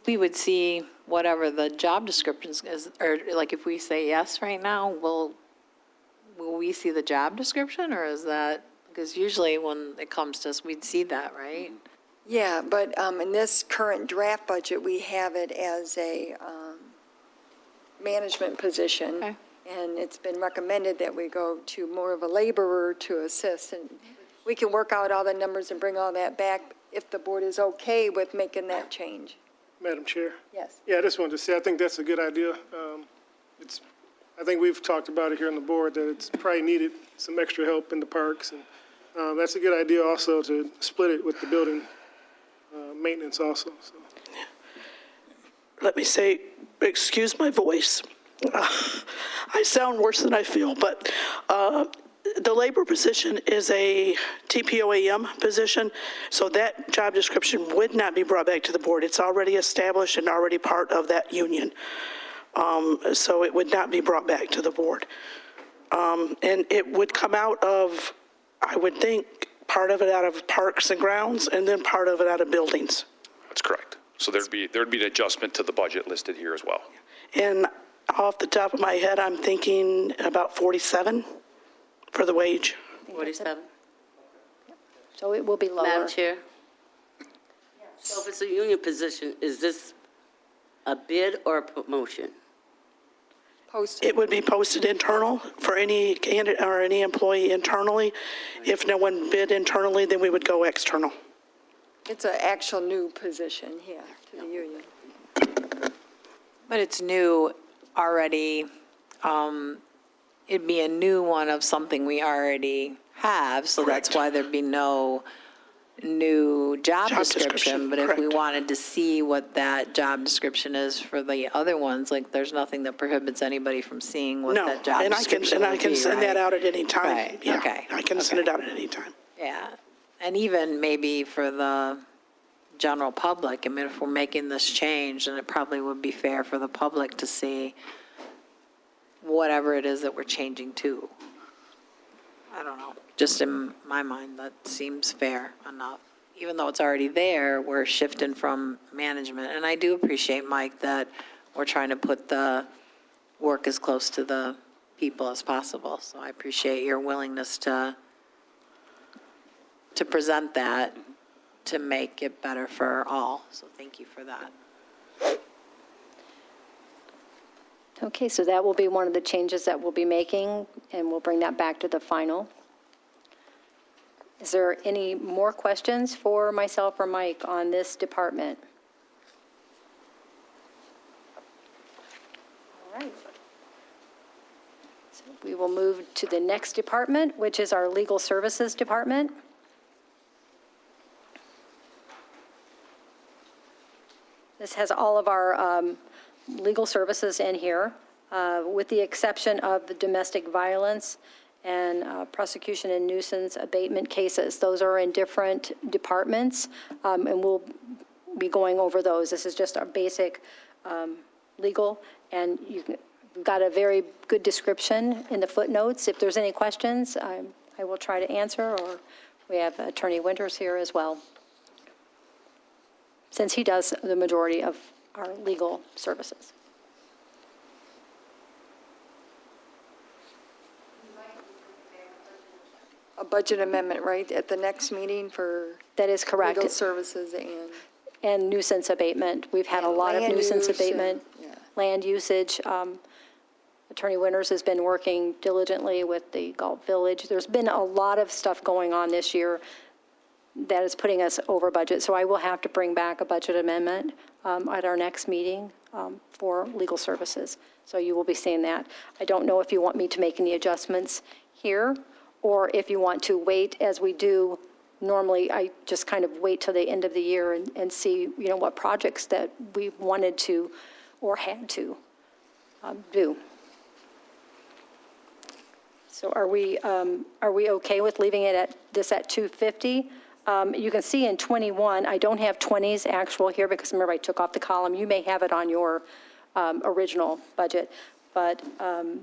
We would see whatever the job descriptions is, or like if we say yes right now, will we see the job description, or is that, because usually when it comes to us, we'd see that, right? Yeah, but in this current draft budget, we have it as a management position. Okay. And it's been recommended that we go to more of a laborer to assist. And we can work out all the numbers and bring all that back if the board is okay with making that change. Madam Chair? Yes. Yeah, I just wanted to say, I think that's a good idea. I think we've talked about it here on the board, that it's probably needed some extra help in the parks. And that's a good idea also to split it with the building maintenance also, so. Let me say, excuse my voice. I sound worse than I feel, but the labor position is a TPOAM position, so that job description would not be brought back to the board. It's already established and already part of that union. So it would not be brought back to the board. And it would come out of, I would think, part of it out of Parks and Grounds, and then part of it out of buildings. That's correct. So there'd be an adjustment to the budget listed here as well. And off the top of my head, I'm thinking about 47 for the wage. 47? So it will be lower. Madam Chair? So if it's a union position, is this a bid or a promotion? Posted. It would be posted internal for any candidate or any employee internally. If no one bid internally, then we would go external. It's an actual new position here to the union. But it's new already, it'd be a new one of something we already have, so that's Correct. why there'd be no new job description. description, But if we correct. wanted to see what that job description is for the other ones, like, there's nothing that prohibits anybody from seeing what No, that job and description I would can be, send that right? out at any time. Right, Yeah, okay, I can send it okay. out at any time. Yeah, and even maybe for the general public, I mean, if we're making this change, then it probably would be fair for the public to see whatever it is that we're changing to. I don't know, just in my mind, that seems fair enough. Even though it's already there, we're shifting from management. And I do appreciate, Mike, that we're trying to put the work as close to the people as possible. So I appreciate your willingness to present that, to make it better for all. So thank you for that. Okay, so that will be one of the changes that we'll be making, and we'll bring that back to the final. Is there any more questions for myself or Mike on this department? All right. So we will move to the next department, which is our Legal Services Department. This has all of our legal services in here, with the exception of the domestic violence and prosecution and nuisance abatement cases. Those are in different departments, and we'll be going over those. This is just our basic legal, and you've got a very good description in the footnotes. If there's any questions, I will try to answer, or we have Attorney Winters here as well, since he does the majority of our legal services. A budget amendment, right, at the next meeting for That is correct. legal services And nuisance abatement. We've had a And lot of land nuisance use and- abatement, yeah. land usage. Attorney Winters has been working diligently with the Gulf Village. There's been a lot of stuff going on this year that is putting us over budget. So I will have to bring back a budget amendment at our next meeting for legal services. So you will be seeing that. I don't know if you want me to make any adjustments here, or if you want to wait as we do. Normally, I just kind of wait till the end of the year and see, what projects that we wanted to or had to do. So are we okay with leaving it at 250? You can see in 21, I don't have 20s actual here because remember I took off the column. You may have it on your original budget. But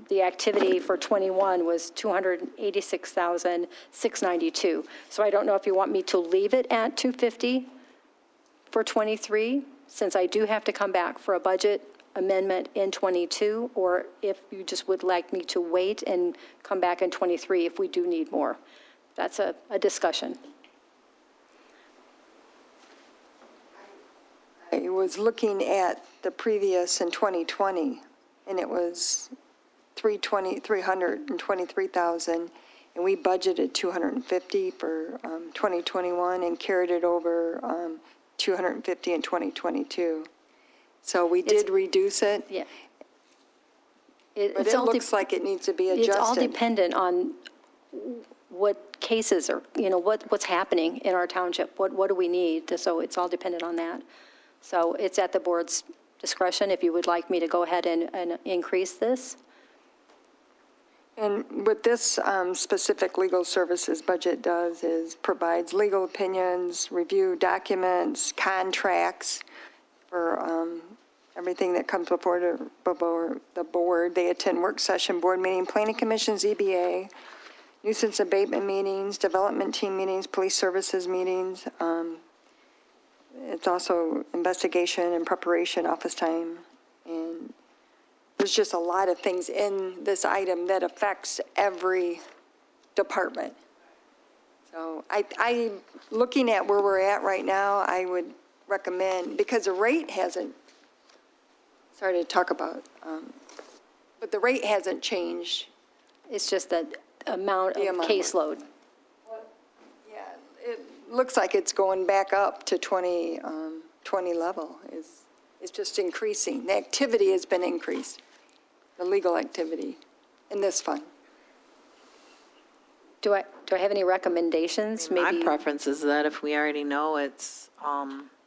the activity for 21 was $286,692. So I don't know if you want me to leave it at 250 for 23, since I do have to come back for a budget amendment in 22, or if you just would like me to wait and come back in 23 if we do need more. That's a discussion. I was looking at the previous in 2020, and it was 323,000, and we budgeted 250 for 2021 and carried it over 250 in 2022. So we did reduce it, Yeah. but it looks like it needs to be adjusted. It's all dependent on what cases are, what's happening in our township. What do we need? So it's all dependent on that. So it's at the board's discretion if you would like me to go ahead and increase this. And what this specific legal services budget does is provides legal opinions, review documents, contracts for everything that comes before the board. They attend work session, board meeting, planning commission, ZBA, nuisance abatement meetings, development team meetings, police services meetings. It's also investigation and preparation, office time, and there's just a lot of things in this item that affects every department. So looking at where we're at right now, I would recommend, because the rate hasn't, sorry to talk about, but the rate hasn't changed. It's just the amount of caseload. Yeah, it looks like it's going back up to 20 level. It's just increasing. The activity has been increased, the legal activity in this fund. Do I have any recommendations? My Maybe preference is that if we already know it's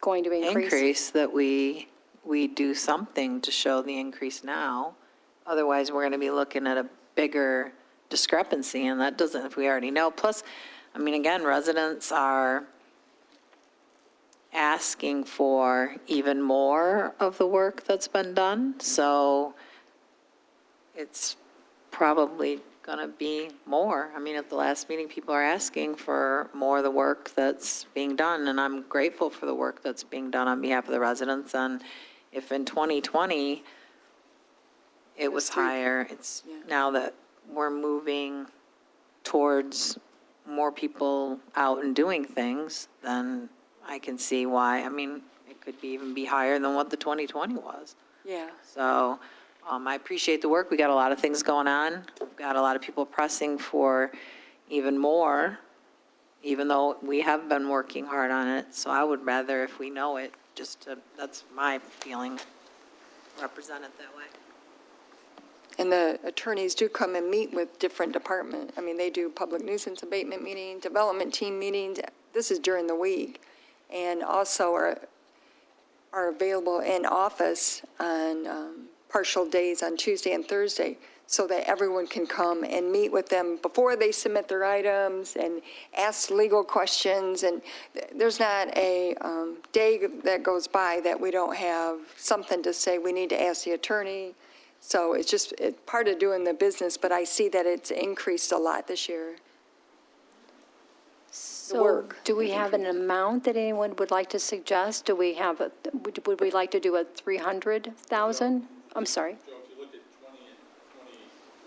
going to increase? that we do something to show the increase now. Otherwise, we're going to be looking at a bigger discrepancy, and that doesn't, if we already know. Plus, again, residents are asking for even more of the work that's been done, so it's probably going to be more. At the last meeting, people are asking for more of the work that's being done, and I'm grateful for the work that's being done on behalf of the residents. And if in 2020 it was higher, it's now that we're moving towards more people out and doing things, then I can see why. It could even be higher than what the 2020 was. Yeah. So I appreciate the work. We got a lot of things going on. We've got a lot of people pressing for even more, even though we have been working hard on it. So I would rather, if we know it, that's my feeling, represent it that way. And the attorneys do come and meet with different departments. They do public nuisance abatement meetings, development team meetings. This is during the week. And also are available in office on partial days on Tuesday and Thursday. so that everyone can come and meet with them before they submit their items and ask legal questions. And there's not a day that goes by that we don't have something to say. We need to ask the attorney. So it's just part of doing the business, but I see that it's increased a lot this year. So work. do we have an amount that anyone would like to suggest? Do we have, would we like to do a 300,000? I'm sorry. Joe, if you look at 20 and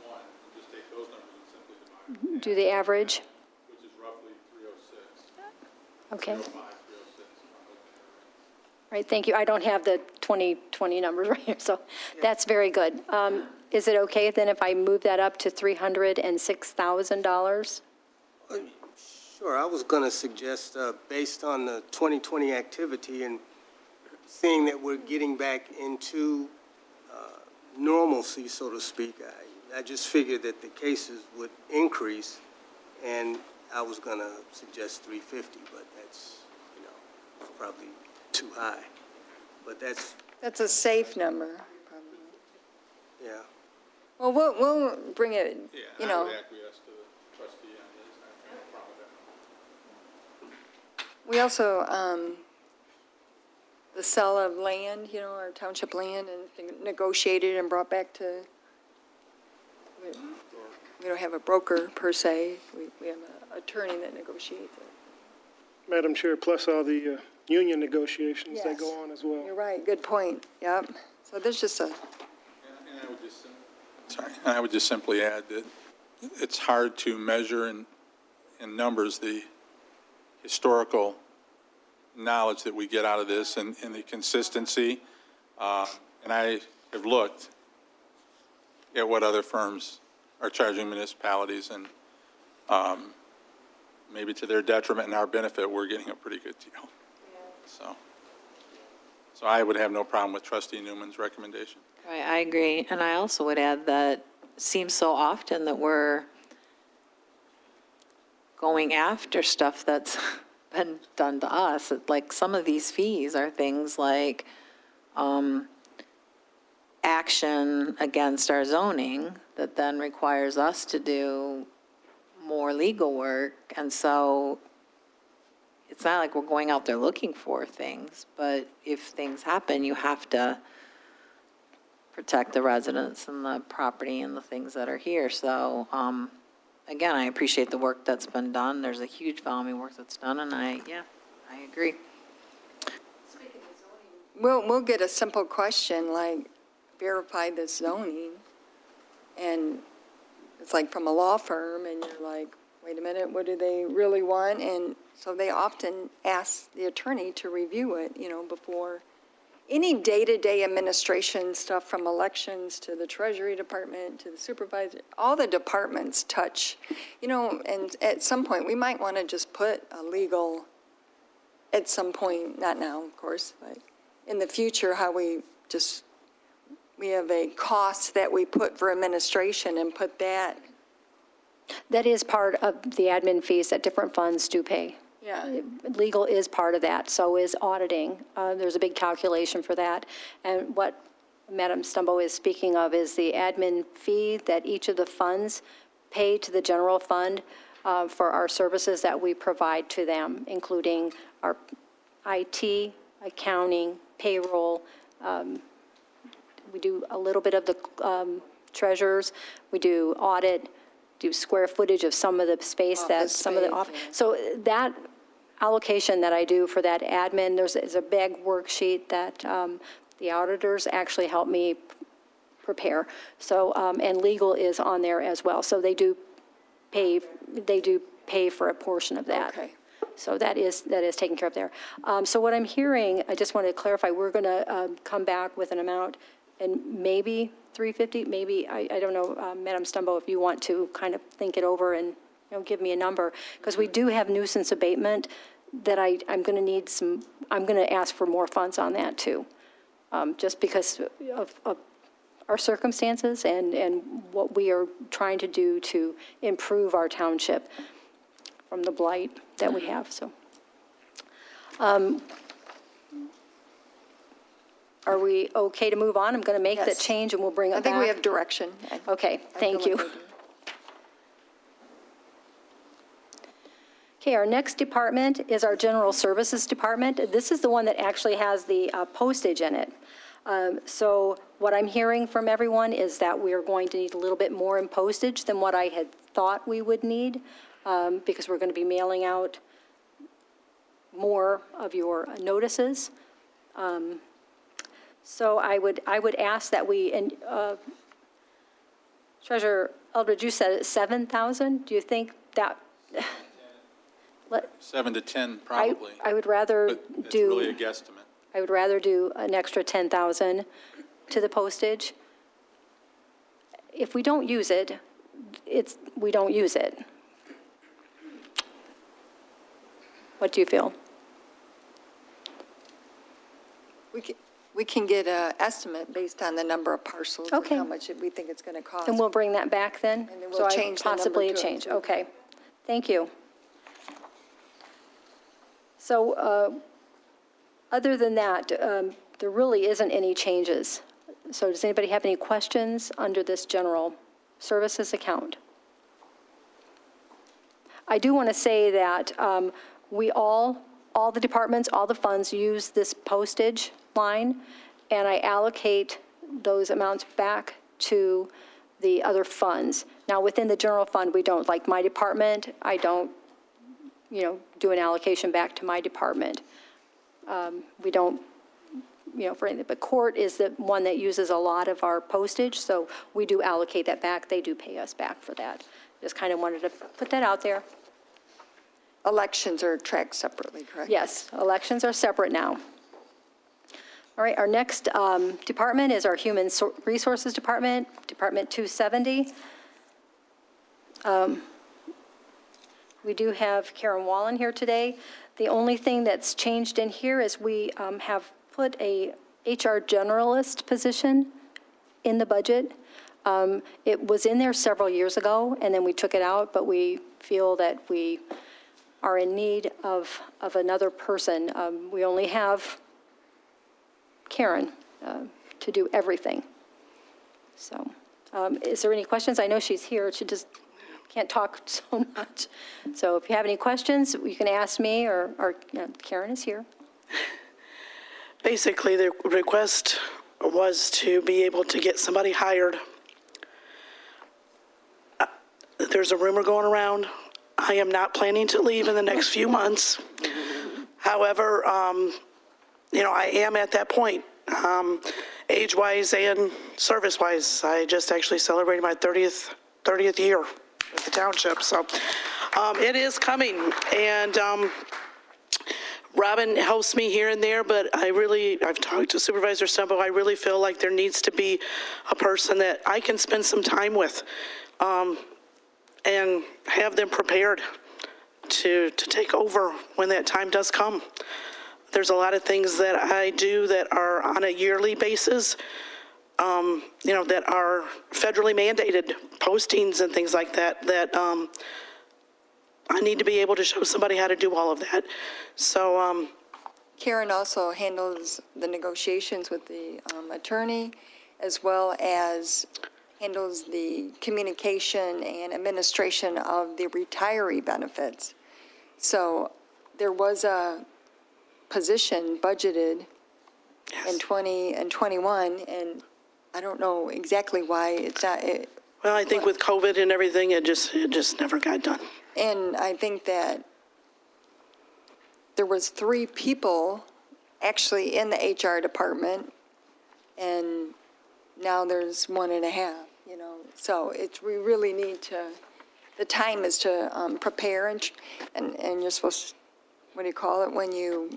21, just take those numbers and simply divide them, Do the average? which is roughly 306. Okay. 305, 306. Right, thank you. I don't have the 2020 numbers right here, so that's very good. Is it okay then if I move that up to $306,000? Sure, I was going to suggest, based on the 2020 activity and seeing that we're getting back into normalcy, so to speak, I just figured that the cases would increase, and I was going to suggest 350, but that's, probably too high. But That's a safe number, probably. yeah. Well, we'll bring it, Yeah, I would acquiesce to the trustee on this. I have no problem with that. we also, the sale of land, our township land, and negotiated and brought back to, we don't have a broker per se. We have an attorney that negotiates it. Madam Chair, plus all the union negotiations that Yes. go on as well. You're right, good point, yep. So there's just a, And I would just simply add that it's hard to measure in numbers the historical knowledge that we get out of this and the consistency. And I have looked at what other firms are charging municipalities, and maybe to their detriment and our benefit, we're getting a pretty good deal. So I would have no problem with Trustee Newman's recommendation. Right, I agree. And I also would add that it seems so often that we're going after stuff that's been done to us. Like some of these fees are things like action against our zoning that then requires us to do more legal work. And so it's not like we're going out there looking for things, but if things happen, you have to protect the residents and the property and the things that are here. So, again, I appreciate the work that's been done. There's a huge volume of work that's done, and I agree. we'll get a simple question like, verify the zoning, and it's like from a law firm, and you're like, wait a minute, what do they really want? And so they often ask the attorney to review it, before any day-to-day administration stuff, from elections to the Treasury Department to the supervisor, all the departments touch, and at some point, we might want to just put a legal, at some point, not now, of course, but in the future, how we have a cost that we put for administration and put that. That is part of the admin fees that different funds do pay. Yeah. Legal is part of that, so is auditing. There's a big calculation for that. And what Madam Stumbo is speaking of is the admin fee that each of the funds pay to the general fund for our services that we provide to them, including our IT, accounting, payroll. We do a little bit of the treasurers. We do audit, do square footage of some of the space that some of the Office office. space, So that allocation that I do for that admin, there's a big worksheet that the auditors actually help me prepare. So, and legal is on there as well. So they do pay for a portion of that. Okay. So that is taken care of there. So what I'm hearing, I just wanted to clarify, we're going to come back with an amount, and maybe 350, maybe, I don't know, Madam Stumbo, if you want to kind of think it over and give me a number, because we do have nuisance abatement that I'm going to need I'm going to ask for more funds on that too, just because of our circumstances and what we are trying to do to improve our township from the blight that we have, so. Are we okay to move on? I'm going to make that Yes. change and we'll bring it I back. think we have direction. Okay, I thank feel you. like we do. Okay, our next department is our General Services Department. This is the one that actually has the postage in it. So what I'm hearing from everyone is that we are going to need a little bit more in postage than what I had thought we would need, because we're going to be mailing out more of your notices. So I would ask that we, and Treasurer Eldridge, you said it's 7,000? Do you think that? 7 to 10, probably. I would rather But it's do. really a guesstimate. I would rather do an extra 10,000 to the postage. If we don't use it, we don't use it. What do you feel? We can get an estimate based on the number of parcels. and Okay. How much we think it's going to cost. And we'll bring that back then? And then we'll change the number Possibly a to change, include. okay. Thank you. So, other than that, there really isn't any changes. So does anybody have any questions under this general services account? I do want to say that we all the departments, all the funds use this postage line, and I allocate those amounts back to the other funds. Now, within the general fund, we don't, like my department, I don't, do an allocation back to my department. We don't, for anything, but court is the one that uses a lot of our postage, so we do allocate that back. They do pay us back for that. Just kind of wanted to put that out there. Elections are tracked separately, correct? Yes, elections are separate now. All right, our next department is our Human Resources Department, Department 270. We do have Karen Wallen here today. The only thing that's changed in here is we have put a HR generalist position in the budget. It was in there several years ago, and then we took it out, but we feel that we are in need of another person. We only have Karen to do everything. So, is there any questions? I know she's here. She just can't talk so much. So if you have any questions, you can ask me, or Karen is here. Basically, the request was to be able to get somebody hired. There's a rumor going around. I am not planning to leave in the next few months. However, I am at that point, age-wise and service-wise. I just actually celebrated my 30th year at the township, so it is coming. And Robin helps me here and there, but I've talked to Supervisor Stumbo. I really feel like there needs to be a person that I can spend some time with and have them prepared to take over when that time does come. There's a lot of things that I do that are on a yearly basis, that are federally mandated postings and things like that, I need to be able to show somebody how to do all of that. So, Karen also handles the negotiations with the attorney, as well as handles the communication and administration of the retiree benefits. So there was a position budgeted in 20 and 21, and I don't know exactly why it's not. well, I think with COVID and everything, it just never got done. And I think that there was 3 people actually in the HR department, and now there's 1.5, So we really need to, the time is to prepare, and you're supposed to, what do you call it, when you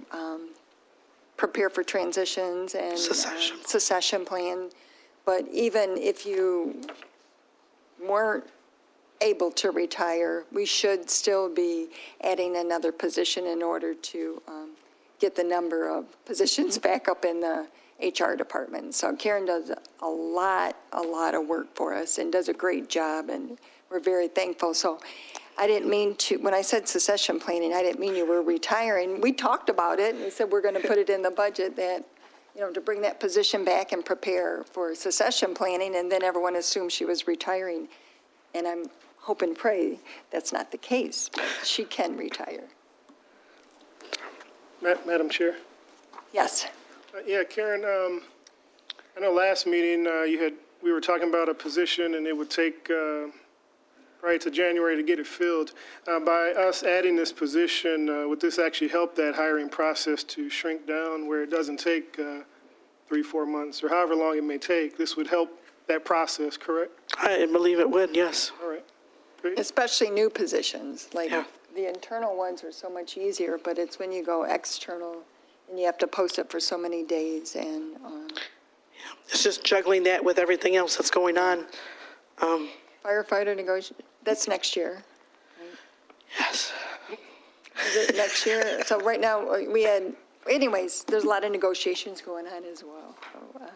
prepare for transitions and succession plan. But even if you weren't able to retire, we should still be adding another position in order to get the number of positions back up in the HR department. So Karen does a lot of work for us and does a great job, and we're very thankful. So I didn't mean to, when I said succession planning, I didn't mean you were retiring. We talked about it, and we said we're going to put it in the budget that, to bring that position back and prepare for succession planning, and then everyone assumed she was retiring. And I'm hope and pray that's not the case, but she can retire. Madam Chair? Yes. Yeah, Karen, I know last meeting, we were talking about a position and it would take probably to January to get it filled. By us adding this position, would this actually help that hiring process to shrink down where it doesn't take 3-4 months or however long it may take? This would help that process, correct? I believe it would, yes. All right. Great. Especially new positions, like Yeah. the internal ones are so much easier, but it's when you go external and you have to post it for so many days and, It's just juggling that with everything else that's going on. firefighter negotiation, that's next year. Yes. Is it next year? So right now, anyways, there's a lot of negotiations going on as well. So,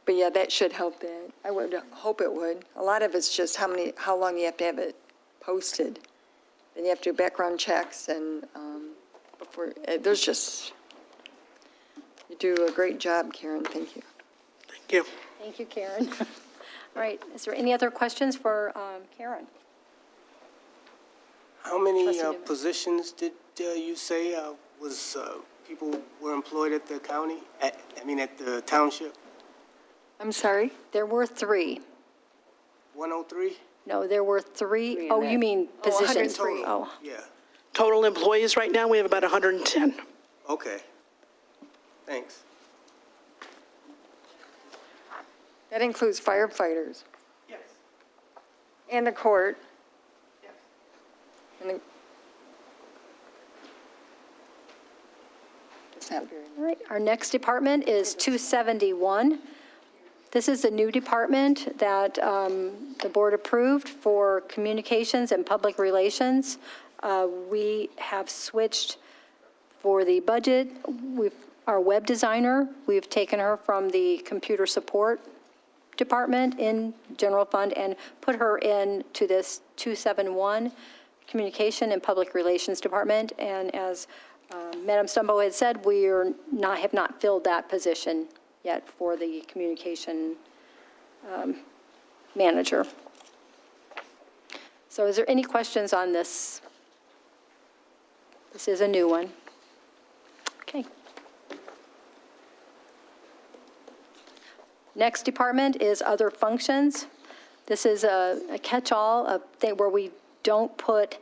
but yeah, that should help that. I would hope it would. A lot of it's just how long you have to have it posted. Then you have to do background checks and there's just, you do a great job, Karen, thank you. Thank you. Thank you, Karen. All right, is there any other questions for Karen? How many Trustee Newman. positions did you say people were employed at the county, at the township? I'm sorry? There were 3. 103? No, there were 3. Oh, you mean positions? 103. Oh, Yeah, Total employees right now, we have about 110. okay. Thanks. That includes firefighters. Yes. And the court. Yes. It's not very. all right. Our next department is 271. This is a new department that the board approved for communications and public relations. We have switched for the budget. Our web designer, we've taken her from the computer support department in general fund and put her into this 271 communication and public relations department. And as Madam Stumbo had said, we have not filled that position yet for the communication manager. So is there any questions on this? This is a new one. Okay. Next department is other functions. This is a catch-all, a thing where we don't put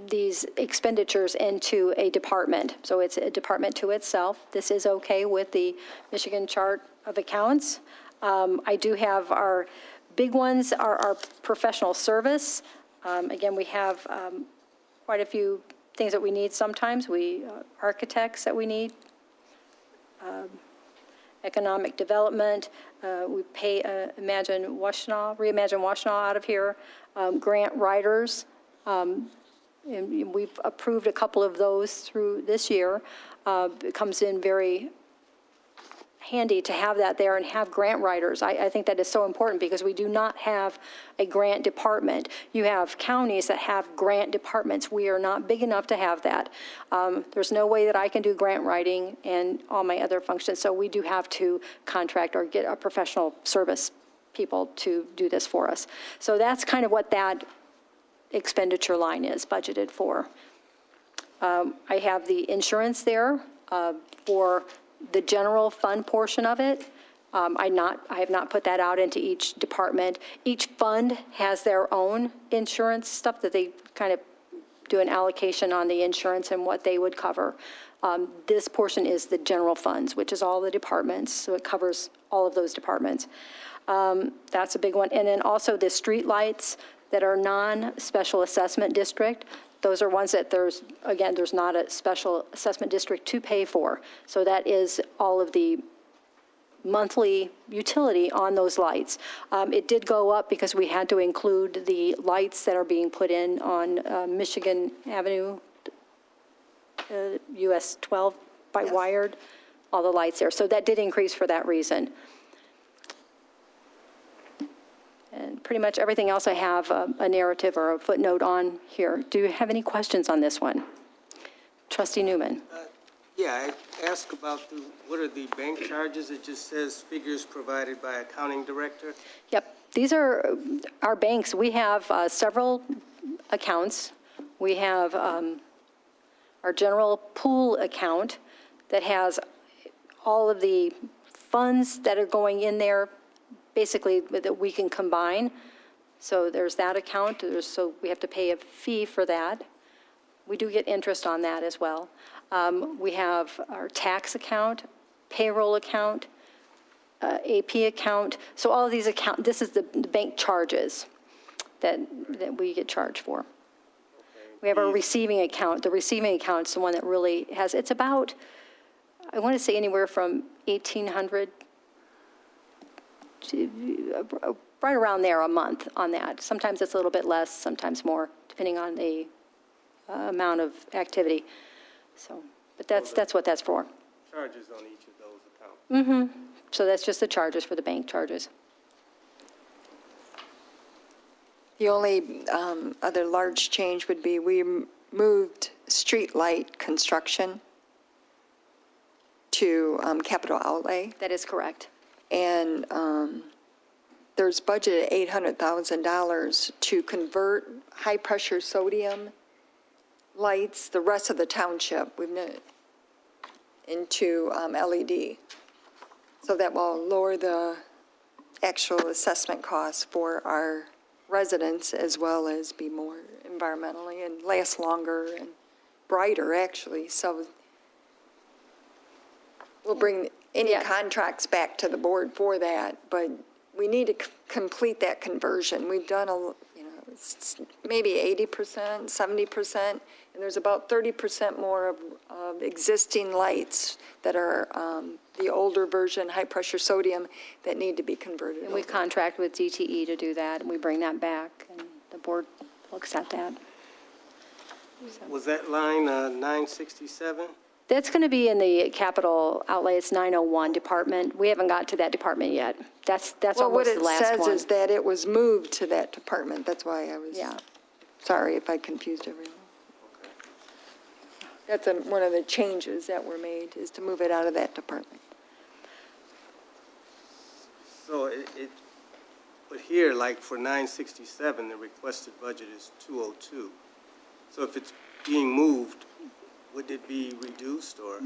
these expenditures into a department. So it's a department to itself. This is okay with the Michigan Chart of Accounts. I do have our big ones are our professional service. Again, we have quite a few things that we need sometimes. Architects that we need. Economic development, we pay Reimagine Washtenaw out of here, grant writers, and we've approved a couple of those through this year. It comes in very handy to have that there and have grant writers. I think that is so important because we do not have a grant department. You have counties that have grant departments. We are not big enough to have that. There's no way that I can do grant writing and all my other functions, so we do have to contract or get a professional service people to do this for us. So that's kind of what that expenditure line is budgeted for. I have the insurance there for the general fund portion of it. I have not put that out into each department. Each fund has their own insurance stuff that they kind of do an allocation on the insurance and what they would cover. This portion is the general funds, which is all the departments, so it covers all of those departments. That's a big one. And then also the street lights that are non-special assessment district. Those are ones that there's not a special assessment district to pay for. So that is all of the monthly utility on those lights. It did go up because we had to include the lights that are being put in on Michigan Avenue, US 12 by Wired, all the lights there. So that did increase for that reason. And pretty much everything else I have a narrative or a footnote on here. Do you have any questions on this one? Trustee Newman? Yeah, I asked about what are the bank charges? It just says figures provided by accounting director. Yep, these are our banks. We have several accounts. We have our general pool account that has all of the funds that are going in there, basically that we can combine. So there's that account, so we have to pay a fee for that. We do get interest on that as well. We have our tax account, payroll account, AP account. So all of these accounts, this is the bank charges that we get charged for. We have our receiving account. The receiving account is the one that really has, it's about, I want to say anywhere from 1,800 to right around there a month on that. Sometimes it's a little bit less, sometimes more, depending on the amount of activity. So, but that's what that's for. Charges on each of those accounts. So that's just the charges for the bank charges. The only other large change would be we moved street light construction to capital outlay. That is correct. And there's budgeted $800,000 to convert high-pressure sodium lights, the rest of the township, into LED. So that will lower the actual assessment costs for our residents, as well as be more environmentally and last longer and brighter, actually. So we'll bring any contracts back to the board for that, but we need to complete that conversion. We've done it's maybe 80%, 70%, and there's about 30% more of existing lights that are the older version, high-pressure sodium, that need to be converted. And we over. contract with DTE to do that, and we bring that back, and the board looks at that. Was that line 967? That's going to be in the capital outlay. It's 901 department. We haven't got to that department yet. That's Well, what almost the it last says one. is that it was moved to that department. That's why I was, Yeah. sorry if I confused everyone. That's one of the changes that were made, is to move it out of that department. So but here, like for 967, the requested budget is 202. So if it's being moved, would it be reduced or?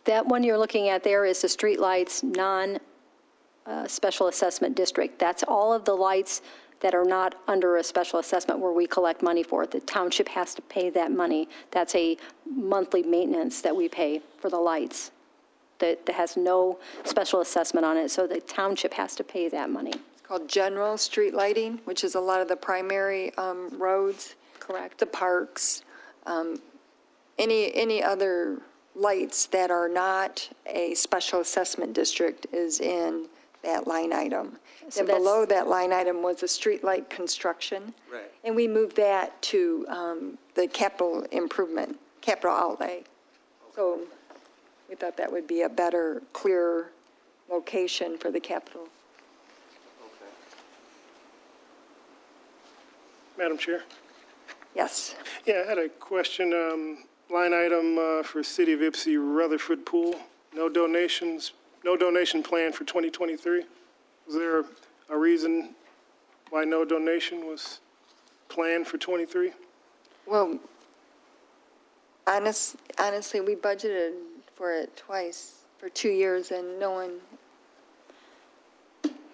That one you're looking at there is the streetlights non-special assessment district. That's all of the lights that are not under a special assessment where we collect money for it. The township has to pay that money. That's a monthly maintenance that we pay for the lights that has no special assessment on it, so the township has to pay that money. It's called general street lighting, which is a lot of the primary roads. Correct. The parks, any other lights that are not a special assessment district is in that line item. So And that's- below that line item was the street light construction. Right. And we moved that to the capital improvement, capital outlay. So we thought that would be a better, clearer location for the capital. Okay. Madam Chair? Yes. Yeah, I had a question. Line item for City of Ypsi Rutherford Pool, no donation plan for 2023. Was there a reason why no donation was planned for 23? Well, honestly, we budgeted for it twice, for 2 years, and no one,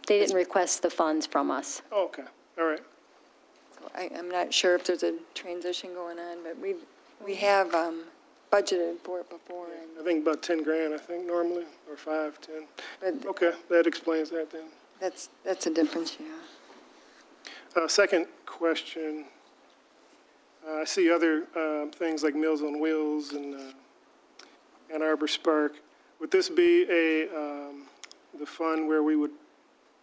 They didn't request the funds from us. Oh, okay, all right. I'm not sure if there's a transition going on, but we have budgeted for it before. I think about 10 grand, I think, normally, or 5, 10. But Okay, that explains that then. that's a difference, yeah. Second question, I see other things like Meals on Wheels and Ann Arbor Spark. Would this be the fund where we would,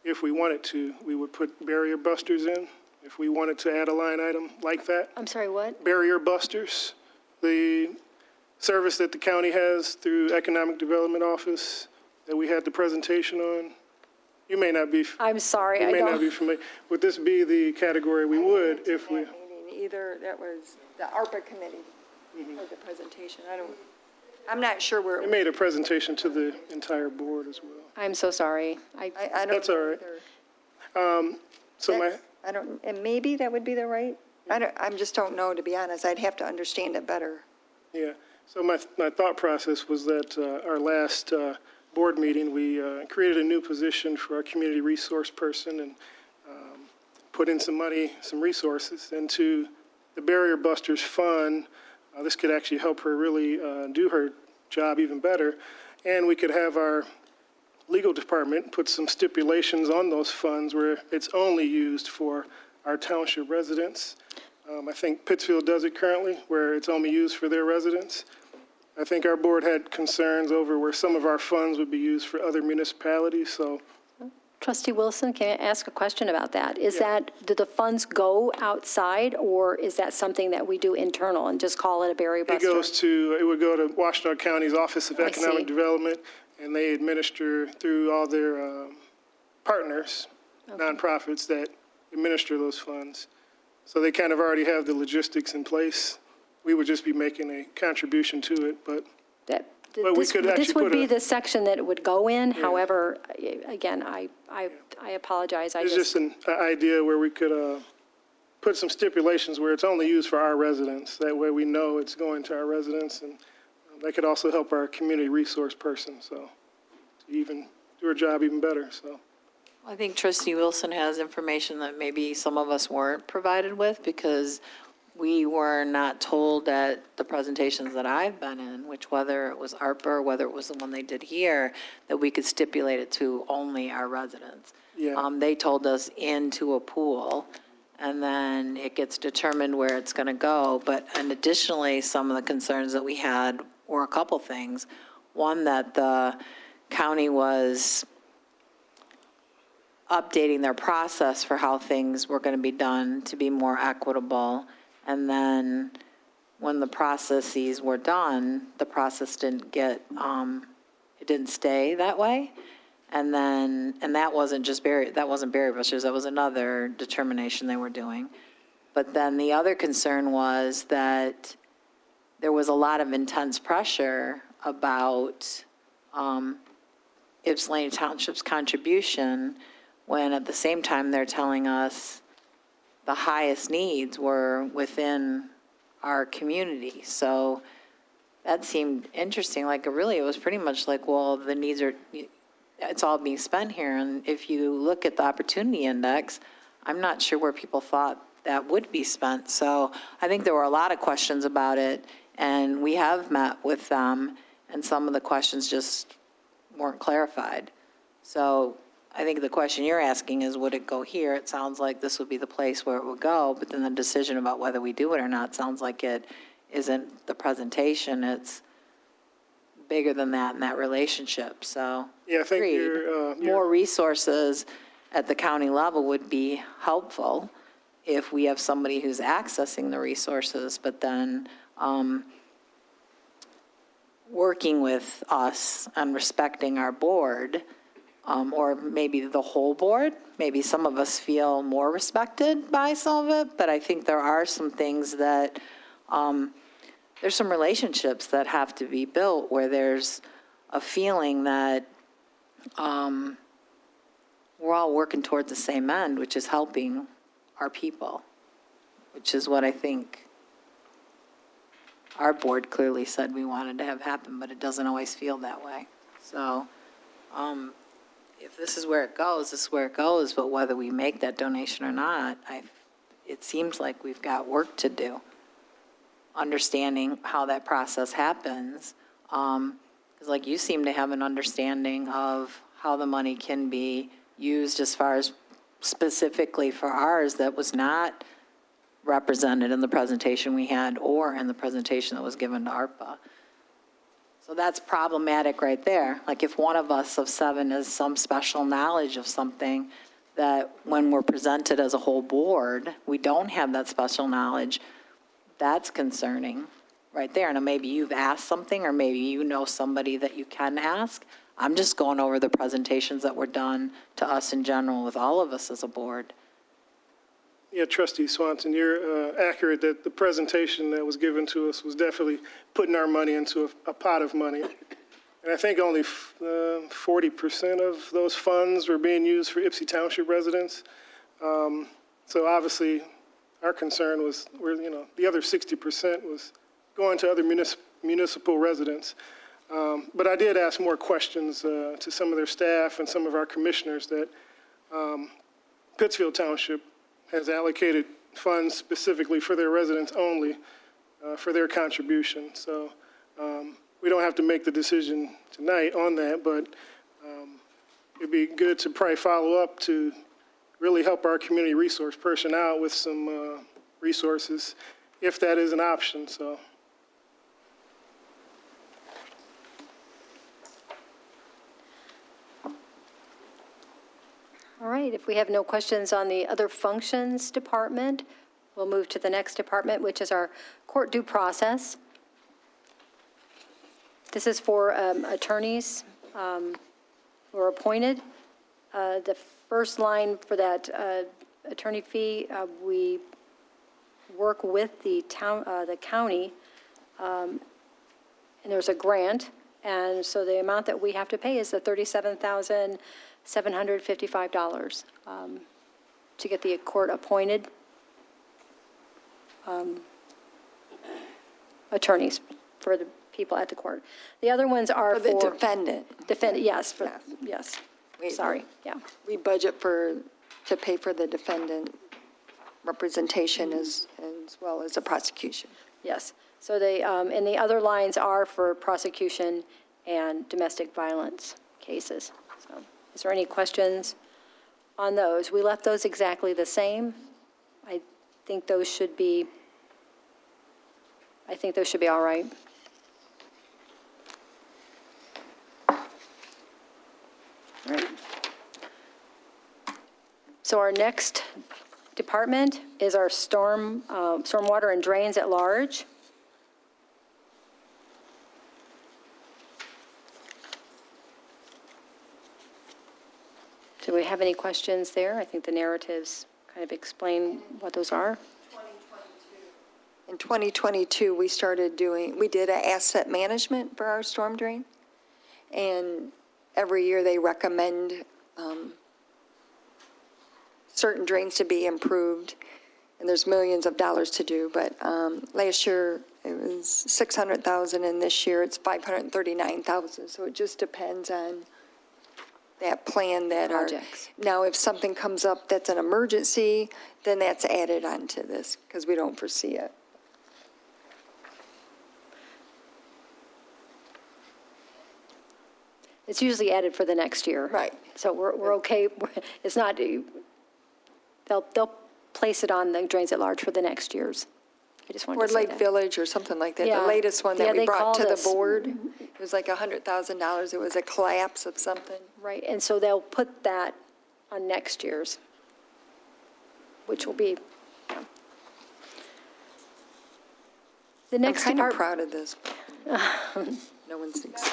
if we wanted to, we would put barrier busters in? If we wanted to add a line item like that? I'm sorry, what? Barrier busters, the service that the county has through Economic Development Office that we had the presentation on. You may not be. I'm sorry, You I may not don't. be familiar. Would this be the category we would if we? Either, that was the ARPA committee for the presentation. I'm not sure where, We made a presentation to the entire board as well. I'm so sorry. I don't. That's all right. So my, I don't, and maybe that would be the right, I just don't know, to be honest. I'd have to understand it better. yeah, so my thought process was that our last board meeting, we created a new position for our community resource person and put in some money, some resources into the Barrier Busters Fund. This could actually help her really do her job even better. And we could have our legal department put some stipulations on those funds where it's only used for our township residents. I think Pittsfield does it currently, where it's only used for their residents. I think our board had concerns over where some of our funds would be used for other municipalities, so Trustee Wilson, can I ask a question about that? Is that, do the funds go outside, or is that something that we do internal and just call it a Barry Buster? it would go to Washtenaw County's Office of I Economic see. Development, and they administer through all their partners, nonprofits that administer those funds. So they kind of already have the logistics in place. We would just be making a contribution to it, but But we could This actually would put be a- the section that it would go in. However, again, I apologize. it's just an idea where we could put some stipulations where it's only used for our residents. That way we know it's going to our residents, and that could also help our community resource person, so to even do her job even better, so. I think Trustee Wilson has information that maybe some of us weren't provided with because we were not told at the presentations that I've been in, which whether it was ARPA or whether it was the one they did here, that we could stipulate it to only our residents. Yeah. They told us into a pool, and then it gets determined where it's going to go. And additionally, some of the concerns that we had were a couple things. One, that the county was updating their process for how things were going to be done to be more equitable. And then when the processes were done, the process didn't get, it didn't stay that way. And that wasn't just that wasn't Barry Bushers, that was another determination they were doing. But then the other concern was that there was a lot of intense pressure about Ypsilanti Township's contribution, when at the same time they're telling us the highest needs were within our community. So that seemed interesting. Like, it was pretty much like, well, the needs are, it's all being spent here. And if you look at the opportunity index, I'm not sure where people thought that would be spent. So I think there were a lot of questions about it, and we have met with them, and some of the questions just weren't clarified. So I think the question you're asking is, would it go here? It sounds like this would be the place where it would go, but then the decision about whether we do it or not sounds like it isn't the presentation. It's bigger than that in that relationship, so. Yeah, I think agreed. you're More resources at the county level would be helpful if we have somebody who's accessing the resources, but then working with us and respecting our board, or maybe the whole board. Maybe some of us feel more respected by some of it, but I think there are some things that, there's some relationships that have to be built where there's a feeling that we're all working towards the same end, which is helping our people, which is what I think our board clearly said we wanted to have happen, but it doesn't always feel that way. So if this is where it goes, this is where it goes, but whether we make that donation or not, it seems like we've got work to do, understanding how that process happens. Because like you seem to have an understanding of how the money can be used as far as specifically for ours that was not represented in the presentation we had or in the presentation that was given to ARPA. So that's problematic right there. Like, if one of us of 7 has some special knowledge of something that when we're presented as a whole board, we don't have that special knowledge, that's concerning right there. Now, maybe you've asked something, or maybe you know somebody that you can ask. I'm just going over the presentations that were done to us in general with all of us as a board. Yeah, Trustee Swanson, you're accurate that the presentation that was given to us was definitely putting our money into a pot of money. And I think only 40% of those funds were being used for Ypsilanti Township residents. So obviously, our concern was, the other 60% was going to other municipal residents. But I did ask more questions to some of their staff and some of our commissioners that Pittsfield Township has allocated funds specifically for their residents only for their contribution. So we don't have to make the decision tonight on that, but it'd be good to probably follow up to really help our community resource person out with some resources, if that is an option, so. All right, if we have no questions on the other functions department, we'll move to the next department, which is our court due process. This is for attorneys who are appointed. The first line for that attorney fee, we work with the county, and there's a grant, and so the amount that we have to pay is the $37,755 to get the court appointed attorneys for the people at the court. The other ones are For the defendant. Defendant, yes, yes. Wait. Sorry, yeah. We budget to pay for the defendant representation as well as the prosecution. Yes. So and the other lines are for prosecution and domestic violence cases. So is there any questions on those? We left those exactly the same. I think those should be all right. All right. So our next department is our stormwater and drains at large. Do we have any questions there? I think the narratives kind of explain what those are. In 2022, we did an asset management for our storm drain. And every year they recommend certain drains to be improved. And there's millions of dollars to do. But last year it was $600,000, and this year it's $539,000. So it just depends on that plan that Projects. Now, if something comes up that's an emergency, then that's added onto this because we don't foresee it. It's usually added for the next year. Right. So we're okay. It's not, they'll place it on the drains at large for the next years. I just wanted Or to say Lake that. Village or something like that. Yeah. The latest one Yeah, that we they brought called to the us. board, it was like $100,000. It was a collapse of something. Right, and so they'll put that on next year's, which will be, yeah. The I'm next kind of department. proud of this. No one thinks.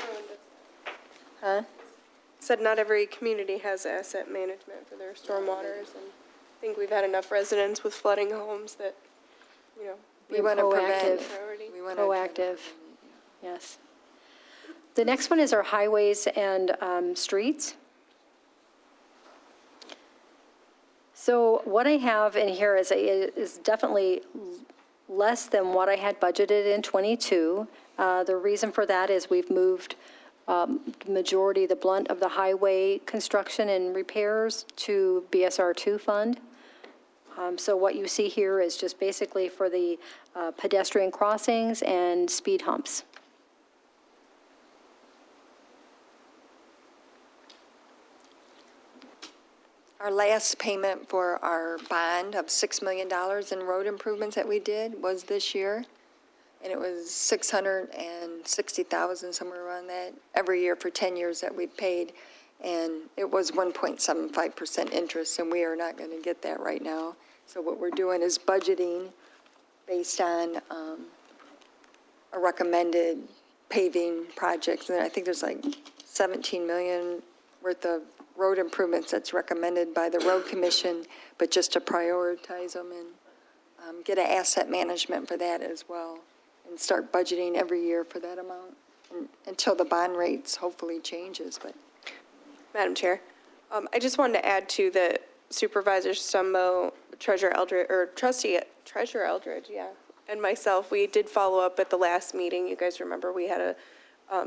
Said not every community has asset management for their stormwaters, and I think we've had enough residents with flooding homes that, We want to prevent. proactive. priority. We want to Proactive, yes. The next one is our highways and streets. So what I have in here is definitely less than what I had budgeted in '22. The reason for that is we've moved majority, the blunt of the highway construction and repairs to BSR2 fund. So what you see here is just basically for the pedestrian crossings and speed humps. Our last payment for our bond of $6 million in road improvements that we did was this year. And it was $660,000, somewhere around that, every year for 10 years that we paid. And it was 1.75% interest, and we are not going to get that right now. So what we're doing is budgeting based on a recommended paving project. And I think there's like 17 million worth of road improvements that's recommended by the road commission, but just to prioritize them and get an asset management for that as well, and start budgeting every year for that amount until the bond rates hopefully changes, but. Madam Chair, I just wanted to add to the Supervisor Stumbo, Treasurer Eldridge, yeah, and myself, we did follow up at the last meeting. You guys remember we had a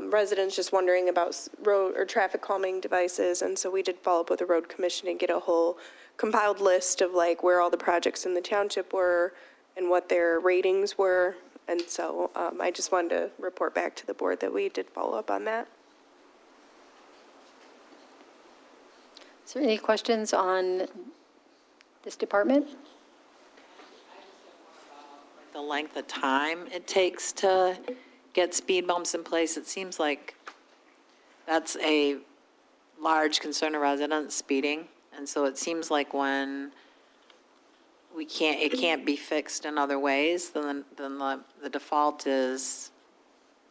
residents just wondering about road or traffic calming devices, and so we did follow up with the road commission and get a whole compiled list of like where all the projects in the township were and what their ratings were. And so I just wanted to report back to the board that we did follow up on that. Is there any questions on this department? The length of time it takes to get speed bumps in place, it seems like that's a large concern of residents, speeding. And so it seems like when it can't be fixed in other ways, then the default is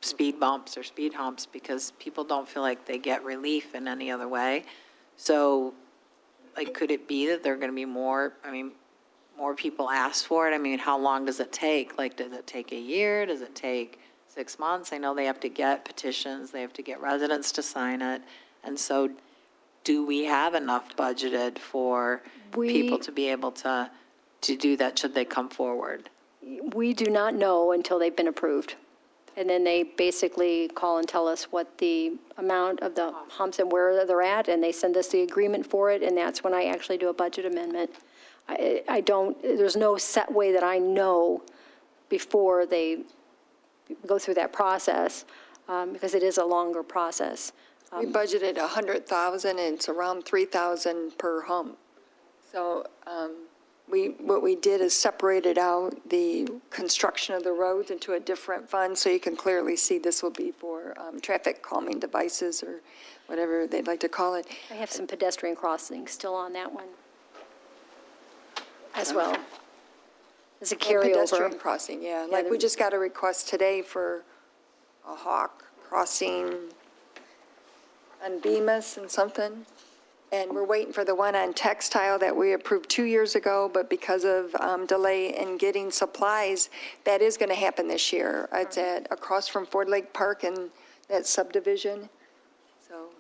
speed bumps or speed humps because people don't feel like they get relief in any other way. So, like, could it be that there are going to be more people ask for it? I mean, how long does it take? Like, does it take a year? Does it take 6 months? I know they have to get petitions. They have to get residents to sign it. And so do we have enough budgeted for people to be able to do that should they come forward? We do not know until they've been approved. And then they basically call and tell us what the amount of the humps and where they're at, and they send us the agreement for it, and that's when I actually do a budget amendment. There's no set way that I know before they go through that process, because it is a longer process. We budgeted 100,000 and it's around 3,000 per hump. So what we did is separated out the construction of the roads into a different fund, so you can clearly see this will be for traffic calming devices or whatever they'd like to call it. I have some pedestrian crossings still on that one as well. As a And carryover. pedestrian crossing, yeah. Like we just got a request today for a hawk crossing on Bemis and something. And we're waiting for the one on Textile that we approved 2 years ago, but because of delay in getting supplies, that is going to happen this year. It's across from Ford Lake Park and that subdivision, so.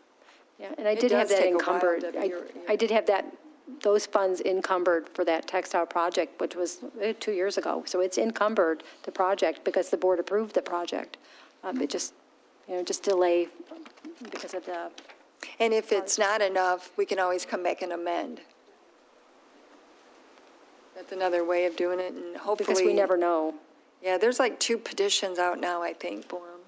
Yeah, and I It did have does that take a while encumbered. to- I did have those funds encumbered for that textile project, which was 2 years ago. So it's encumbered, the project, because the board approved the project. It just delay because of the. And if it's not enough, we can always come back and amend. That's another way of doing it, and hopefully. Because we never know. Yeah, there's like 2 petitions out now, I think, for them.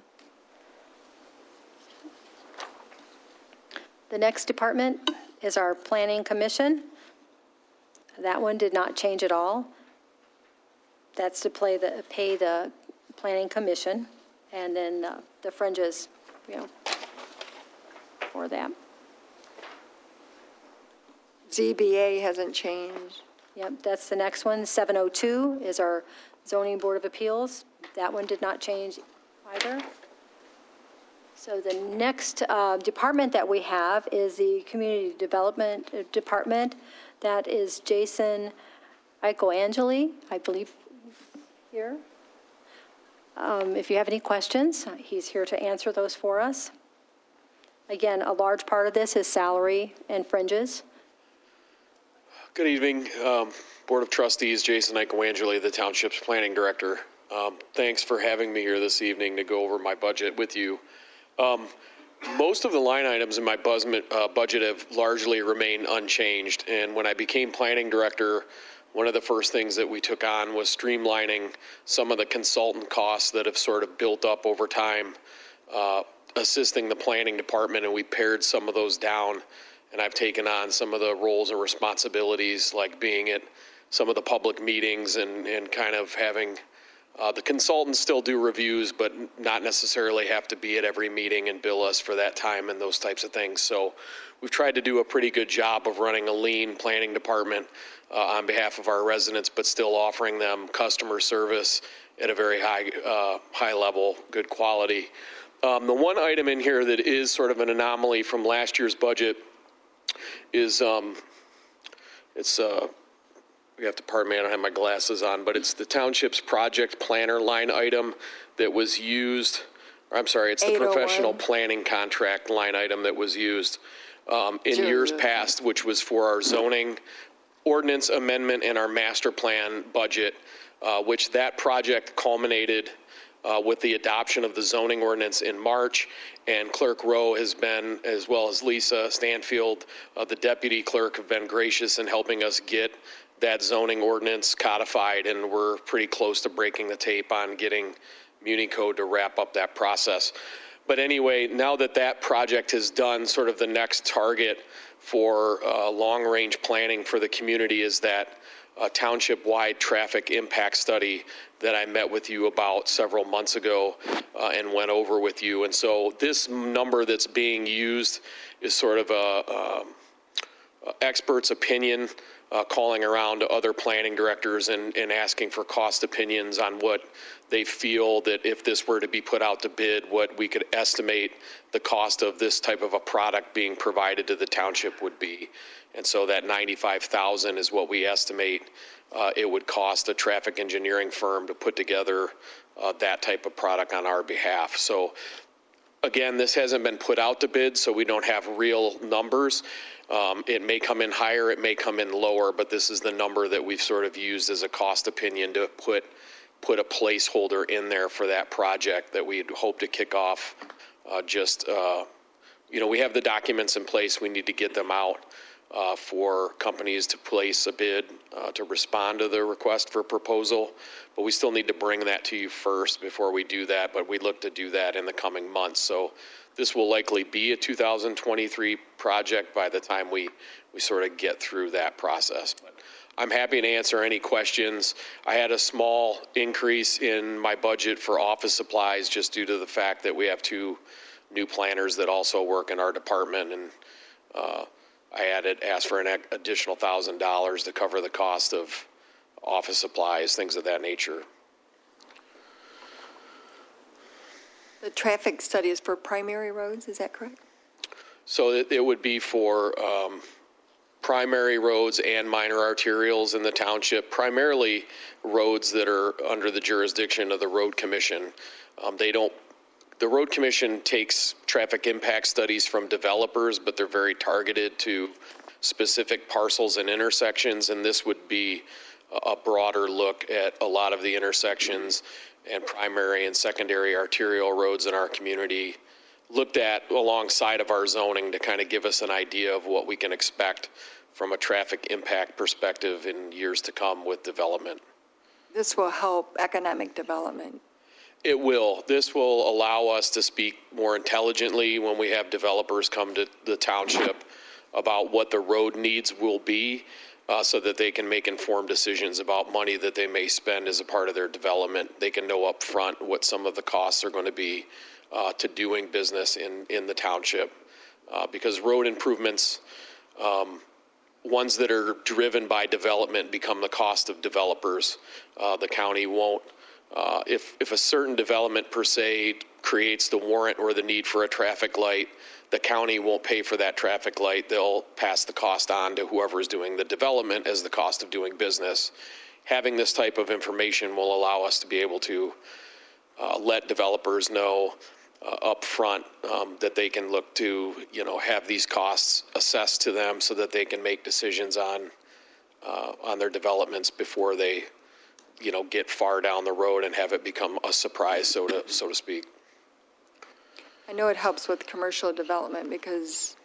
The next department is our planning commission. That one did not change at all. That's to pay the planning commission, and then the fringes, for that. ZBA hasn't changed. Yep, that's the next one. 702 is our zoning board of appeals. That one did not change either. So the next department that we have is the community development department. That is Jason Icoangeli, I believe, here. If you have any questions, he's here to answer those for us. Again, a large part of this is salary and fringes. Good evening, Board of Trustees, Jason Icoangeli, the Township's Planning Director. Thanks for having me here this evening to go over my budget with you. Most of the line items in my budget have largely remained unchanged, and when I became Planning Director, one of the first things that we took on was streamlining some of the consultant costs that have sort of built up over time, assisting the planning department, and we pared some of those down. And I've taken on some of the roles and responsibilities, like being at some of the public meetings and kind of having the consultants still do reviews, but not necessarily have to be at every meeting and bill us for that time and those types of things. So we've tried to do a pretty good job of running a lean planning department on behalf of our residents, but still offering them customer service at a very high level, good quality. The one item in here that is sort of an anomaly from last year's budget is, you have to pardon me, I don't have my glasses on, but it's the township's project planner line item that was used, or I'm sorry, it's the 801. professional planning contract line item that was used in years past, which was for our zoning ordinance amendment and our master plan budget, which that project culminated with the adoption of the zoning ordinance in March. And Clerk Rowe has been, as well as Lisa Stanfield, the deputy clerk, have been gracious in helping us get that zoning ordinance codified, and we're pretty close to breaking the tape on getting MuniCode to wrap up that process. But anyway, now that that project is done, sort of the next target for long-range planning for the community is that township-wide traffic impact study that I met with you about several months ago and went over with you. And so this number that's being used is sort of a expert's opinion, calling around to other planning directors and asking for cost opinions on what they feel that if this were to be put out to bid, what we could estimate the cost of this type of a product being provided to the township would be. And so that $95,000 is what we estimate it would cost a traffic engineering firm to put together that type of product on our behalf. So again, this hasn't been put out to bid, so we don't have real numbers. It may come in higher, it may come in lower, but this is the number that we've sort of used as a cost opinion to put a placeholder in there for that project that we'd hope to kick off. We have the documents in place. We need to get them out for companies to place a bid to respond to the request for proposal. But we still need to bring that to you first before we do that, but we look to do that in the coming months. So this will likely be a 2023 project by the time we sort of get through that process. But I'm happy to answer any questions. I had a small increase in my budget for office supplies just due to the fact that we have 2 new planners that also work in our department, and I asked for an additional $1,000 to cover the cost of office supplies, things of that nature. The traffic study is for primary roads, is that correct? So it would be for primary roads and minor arterials in the township, primarily roads that are under the jurisdiction of the Road Commission. The Road Commission takes traffic impact studies from developers, but they're very targeted to specific parcels and intersections, and this would be a broader look at a lot of the intersections and primary and secondary arterial roads in our community, looked at alongside of our zoning to kind of give us an idea of what we can expect from a traffic impact perspective in years to come with development. This will help economic development. It will. This will allow us to speak more intelligently when we have developers come to the township about what the road needs will be, so that they can make informed decisions about money that they may spend as a part of their development. They can know up front what some of the costs are going to be to doing business in the township. Because road improvements, ones that are driven by development, become the cost of developers. The county won't, if a certain development per se creates the warrant or the need for a traffic light, the county won't pay for that traffic light. They'll pass the cost on to whoever is doing the development as the cost of doing business. Having this type of information will allow us to be able to let developers know up front that they can look to, have these costs assessed to them so that they can make decisions on their developments before they, get far down the road and have it become a surprise, so to speak. I know it helps with commercial development because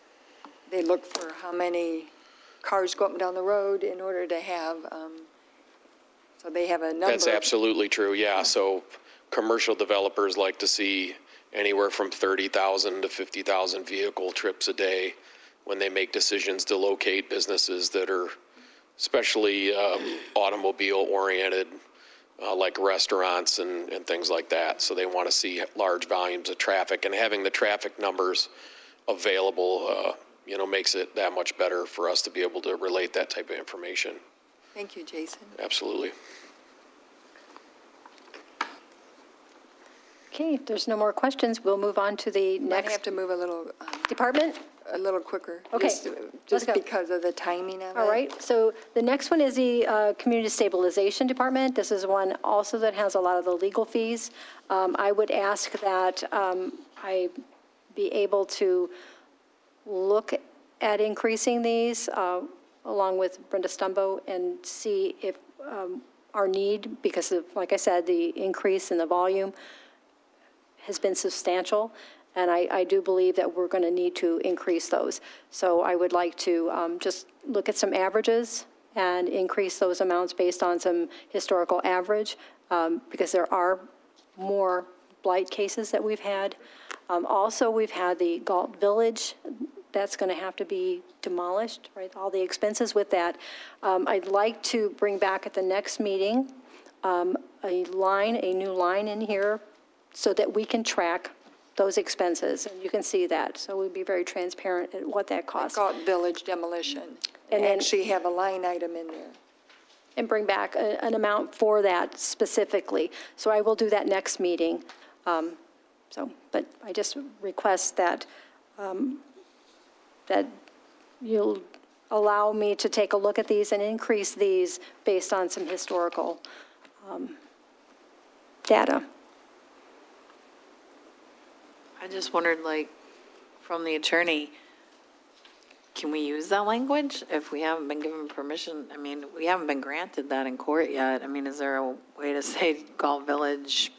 they look for how many cars go up and down the road in order to have, so they have a number. That's absolutely true, yeah. So commercial developers like to see anywhere from 30,000 to 50,000 vehicle trips a day when they make decisions to locate businesses that are especially automobile-oriented, like restaurants and things like that. So they want to see large volumes of traffic, and having the traffic numbers available, makes it that much better for us to be able to relate that type of information. Thank you, Jason. Absolutely. Okay, if there's no more questions, we'll move on to the Might next have to move department. a little quicker. Okay, Just let's go. because of the timing of it. All right, so the next one is the Community Stabilization Department. This is one also that has a lot of the legal fees. I would ask that I be able to look at increasing these along with Brenda Stumbo and see if our need, because of, like I said, the increase in the volume has been substantial, and I do believe that we're going to need to increase those. So I would like to just look at some averages and increase those amounts based on some historical average, because there are more blight cases that we've had. Also, we've had the Galt Village. That's going to have to be demolished, right? All the expenses with that. I'd like to bring back at the next meeting a new line in here so that we can track those expenses, and you can see that. So we'd be very transparent at what that costs. Galt Village demolition. And And then- actually have a line item in there. And bring back an amount for that specifically. So I will do that next meeting. But I just request that that you'll allow me to take a look at these and increase these based on some historical data. I just wondered, like, from the attorney, can we use that language if we haven't been given permission? I mean, we haven't been granted that in court yet. I mean, is there a way to say Galt Village?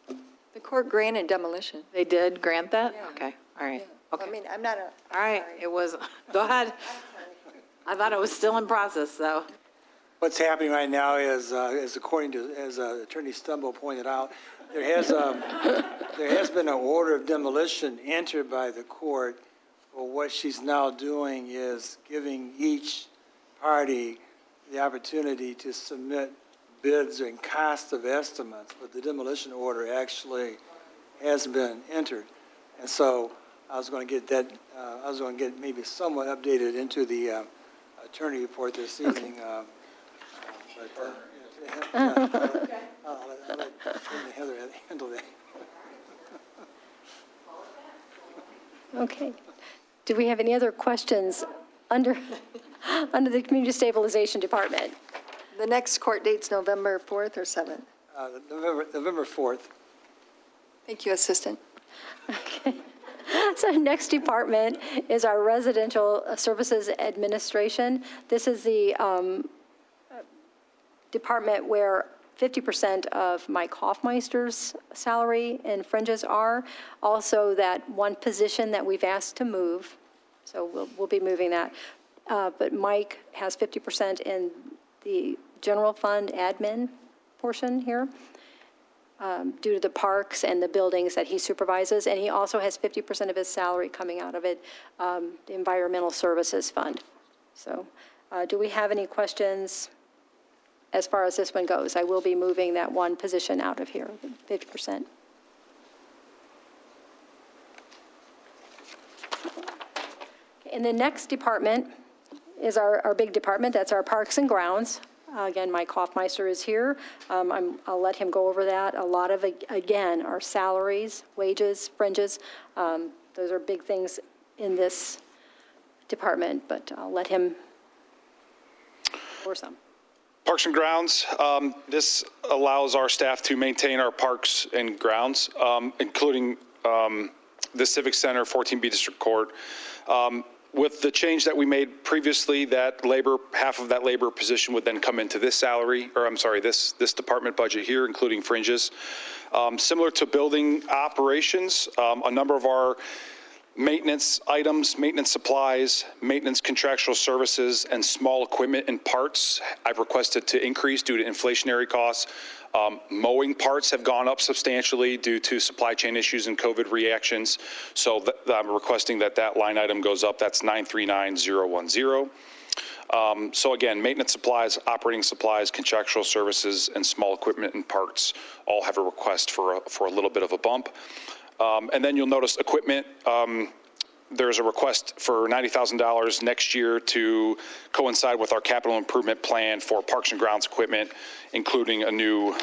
The court granted demolition. They did grant that? Yeah. Okay, all right, I okay. mean, I'm not a. All right, it was, go ahead. I thought it was still in process, though. What's happening right now is according to, as Attorney Stumbo pointed out, there has been an order of demolition entered by the court. Well, what she's now doing is giving each party the opportunity to submit bids and cost of estimates, but the demolition order actually has been entered. And so I was going to get that, I was going to get maybe somewhat updated into the attorney report this evening. I'll let Heather handle that. Okay. Do we have any other questions under the Community Stabilization Department? The next court date's November 4th or 7th. November 4th. Thank you, Assistant. Okay. So next department is our Residential Services Administration. This is the department where 50% of Mike Hoffmeister's salary and fringes are. Also, that one position that we've asked to move, so we'll be moving that. But Mike has 50% in the general fund admin portion here, due to the parks and the buildings that he supervises, and he also has 50% of his salary coming out of it, the Environmental Services Fund. So do we have any questions as far as this one goes? I will be moving that one position out of here, 50%. And the next department is our big department. That's our Parks and Grounds. Again, Mike Hoffmeister is here. I'll let him go over that. A lot of, again, our salaries, wages, fringes. Those are big things in this department, but I'll let him for some. Parks and Grounds, this allows our staff to maintain our parks and grounds, including the Civic Center, 14B District Court. With the change that we made previously, that labor, half of that labor position would then come into this salary, or I'm sorry, this department budget here, including fringes. Similar to building operations, a number of our maintenance items, maintenance supplies, maintenance contractual services, and small equipment and parts I've requested to increase due to inflationary costs. Mowing parts have gone up substantially due to supply chain issues and COVID reactions. So I'm requesting that line item goes up. That's 939010. So again, maintenance supplies, operating supplies, contractual services, and small equipment and parts all have a request for a little bit of a bump. And then you'll notice equipment, there's a request for $90,000 next year to coincide with our capital improvement plan for Parks and Grounds equipment, including a new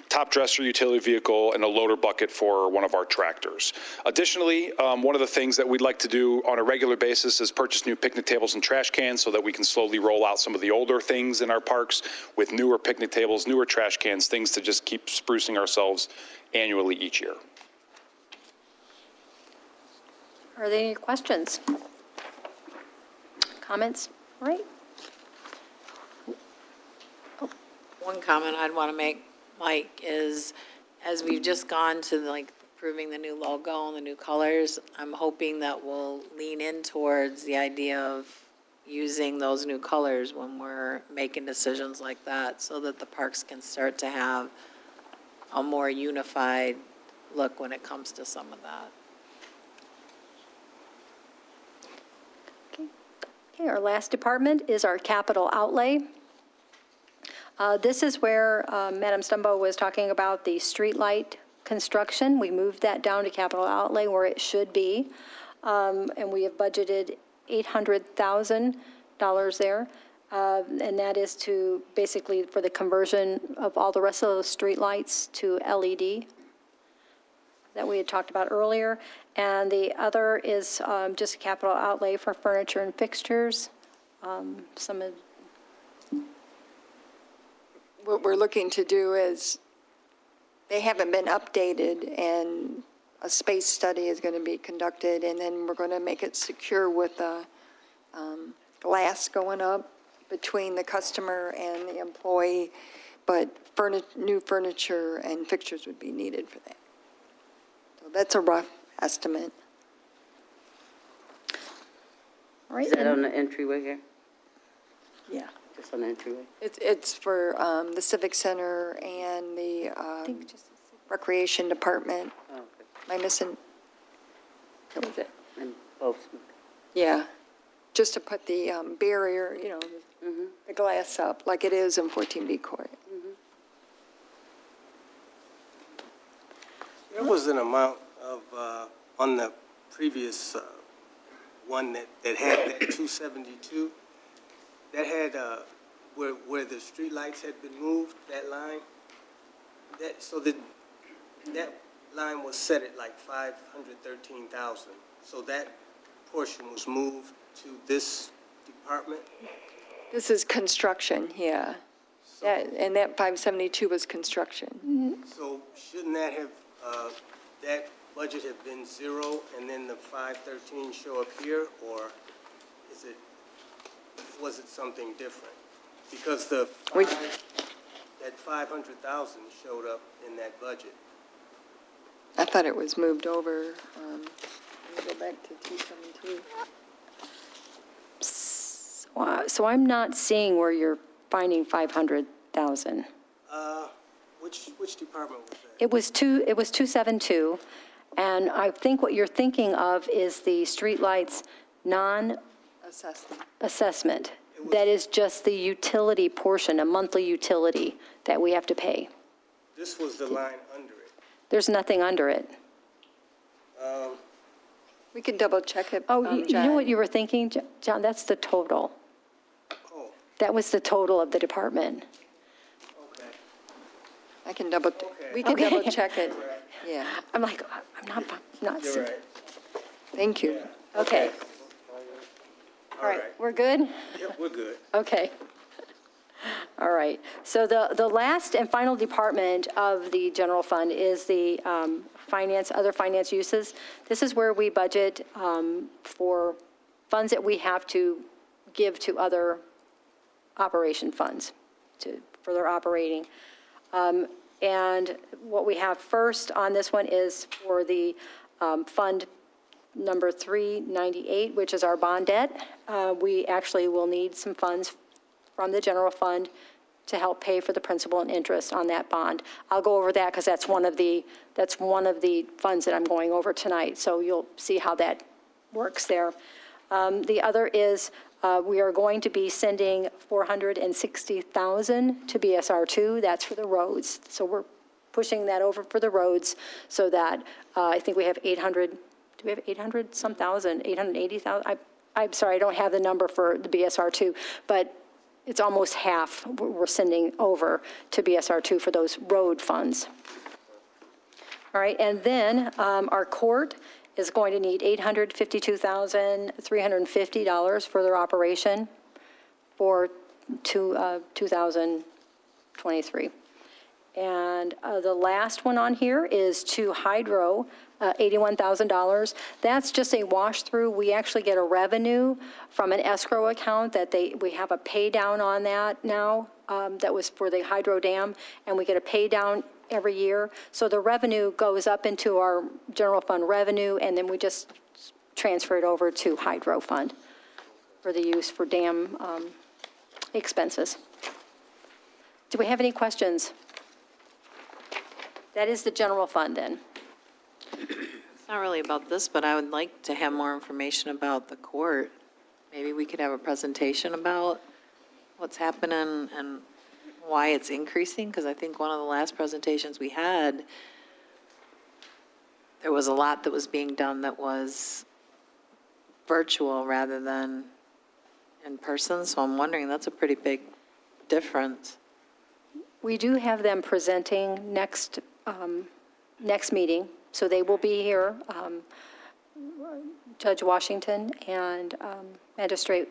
top dresser utility vehicle, and a loader bucket for one of our tractors. Additionally, one of the things that we'd like to do on a regular basis is purchase new picnic tables and trash cans so that we can slowly roll out some of the older things in our parks with newer picnic tables, newer trash cans, things to just keep sprucing ourselves annually each year. Are there any questions? Comments? All right. One comment I'd want to make, Mike, is as we've just gone to like approving the new logo and the new colors, I'm hoping that we'll lean in towards the idea of using those new colors when we're making decisions like that, so that the parks can start to have a more unified look when it comes to some of that. Okay, our last department is our capital outlay. This is where Madam Stumbo was talking about the streetlight construction. We moved that down to capital outlay where it should be. And we have budgeted $800,000 there. And that is to basically for the conversion of all the rest of those streetlights to LED that we had talked about earlier. And the other is just a capital outlay for furniture and fixtures. Some of What we're looking to do is, they haven't been updated, and a space study is going to be conducted, and then we're going to make it secure with a glass going up between the customer and the employee, but new furniture and fixtures would be needed for that. So that's a rough estimate. All right. Is that on the entryway here? Yeah. Just on the entryway? It's for the Civic Center and the Recreation Department. Oh, okay. Am I missing? That was it. And both. Yeah, just to put the barrier, the glass up like it is in 14B Court. There was an amount of, on the previous one that had that 272, that had, where the streetlights had been moved, that line, that line was set at like 513,000. So that portion was moved to this department. This is construction, yeah. And that 572 was construction. So shouldn't that have, that budget have been zero and then the 513 show up here, or was it something different? Because that 500,000 showed up in that budget. I thought it was moved over. Let me go back to 272. So I'm not seeing where you're finding 500,000. Which department was that? It was 272, and I think what you're thinking of is the streetlights non-assessment. That is just the utility portion, a monthly utility that we have to pay. This was the line under it. There's nothing under it. We can double check it. Oh, you know John. what you were thinking, John? That's the total. Oh, That was the total of the department. okay. I can double, we can Okay. double check it. Yeah, I'm like, I'm not You're seeing. right. thank you. Okay, all right, we're good? Yep, we're good. Okay. All right. So the last and final department of the general fund is the other finance uses. This is where we budget for funds that we have to give to other operation funds for their operating. And what we have first on this one is for the fund number 398, which is our bond debt. We actually will need some funds from the general fund to help pay for the principal and interest on that bond. I'll go over that because that's one of the funds that I'm going over tonight. So you'll see how that works there. The other is we are going to be sending $460,000 to BSR2. That's for the roads. So we're pushing that over for the roads so that I think we have 800. Do we have 800 some thousand? 880,000? I'm sorry, I don't have the number for the BSR2, but it's almost half we're sending over to BSR2 for those road funds. All right, and then our court is going to need $852,350 for their operation for 2023. And the last one on here is to hydro, $81,000. That's just a wash through. We actually get a revenue from an escrow account that we have a pay down on that now. That was for the hydro dam, and we get a pay down every year. So the revenue goes up into our general fund revenue, and then we just transfer it over to hydro fund for the use for dam expenses. Do we have any questions? That is the general fund then. It's not really about this, but I would like to have more information about the court. Maybe we could have a presentation about what's happening and why it's increasing, because I think one of the last presentations we had, there was a lot that was being done that was virtual rather than in person, so I'm wondering, that's a pretty big difference. We do have them presenting next meeting, so they will be here. Judge Washington and Magistrate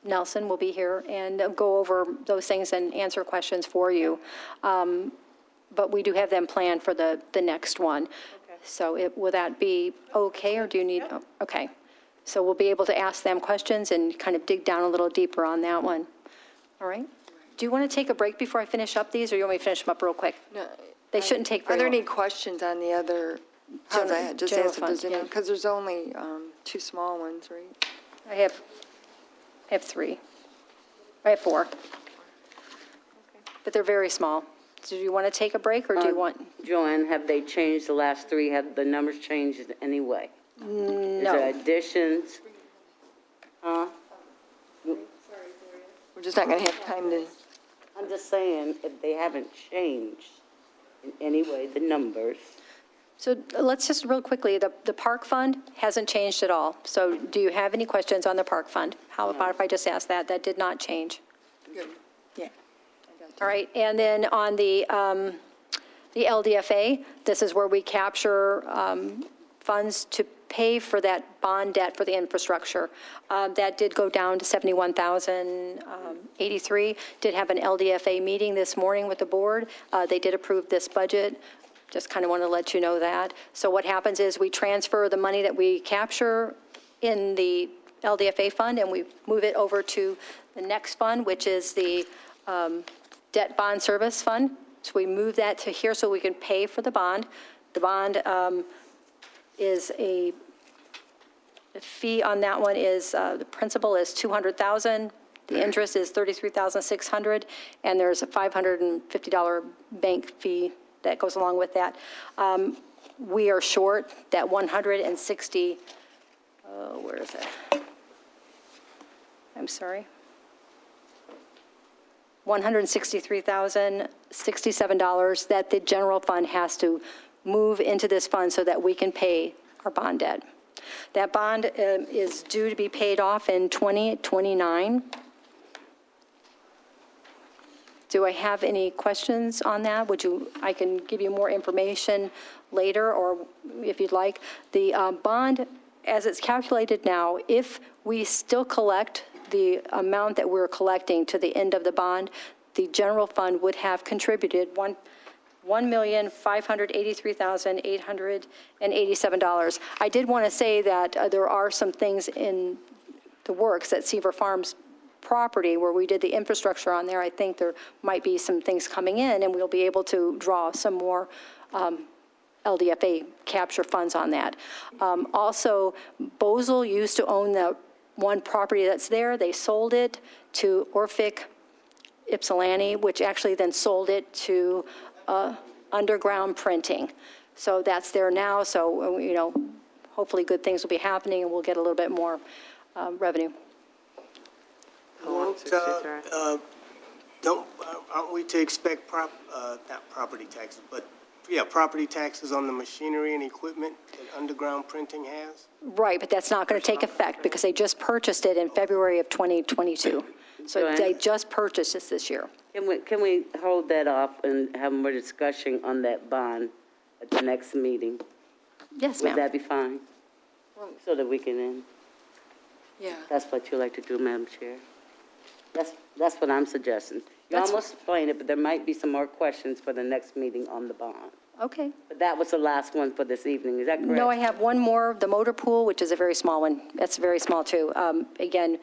Nelson will be here and go over those things and answer questions for you. But we do have them planned for the next one. Okay. So will that be okay, or do you need? Yep. Okay. So we'll be able to ask them questions and kind of dig down a little deeper on that one. All right? Do you want to take a break before I finish up these, or you want me to finish them up real quick? No, They shouldn't take very Are there long. any questions on the other? How's that? Just general ask if there's fund, any, yeah. because there's only two small ones, right? I have 3. I have 4. But they're very small. Do you want to take a break, or do you want? Joanne, have they changed the last 3? Have the numbers changed in any way? Is No. there additions? Huh? We're just not going to have time to. I'm just saying, if they haven't changed in any way, the numbers. So let's just real quickly, the park fund hasn't changed at all. So do you have any questions on the park fund? How about if I just ask that? That did not change. Yeah. All right, and then on the LDFA, this is where we capture funds to pay for that bond debt for the infrastructure. That did go down to $71,083. Did have an LDFA meeting this morning with the board. They did approve this budget. Just kind of want to let you know that. So what happens is we transfer the money that we capture in the LDFA fund, and we move it over to the next fund, which is the debt bond service fund. So we move that to here so we can pay for the bond. The bond is the fee on that one is, the principal is $200,000. The interest is $33,600, and there's a $550 bank fee that goes along with that. We are short that 160, where is it? I'm sorry. $163,067 that the general fund has to move into this fund so that we can pay our bond debt. That bond is due to be paid off in 2029. Do I have any questions on that? I can give you more information later, or if you'd like. The bond, as it's calculated now, if we still collect the amount that we're collecting to the end of the bond, the general fund would have contributed $1,583,887. I did want to say that there are some things in the works at Seaver Farms property where we did the infrastructure on there. I think there might be some things coming in, and we'll be able to draw some more LDFA capture funds on that. Also, Bozel used to own the one property that's there. They sold it to Orphic Ypsilanti, which actually then sold it to Underground Printing. So that's there now. So, hopefully good things will be happening, and we'll get a little bit more revenue. Aren't we to expect not property taxes, but property taxes on the machinery and equipment that Underground Printing has? Right, but that's not going to take effect because they just purchased it in February of 2022. So Joanne? they just purchased this year. Can we hold that off and have more discussion on that bond at the next meeting? Yes, Would ma'am. that be fine? So that we can end? Yeah. That's what you like to do, Madam Chair? That's what I'm suggesting. You That's- almost explained it, but there might be some more questions for the next meeting on the bond. Okay. But that was the last one for this evening, is that correct? No, I have one more, the motor pool, which is a very small one. That's very small, too. Again,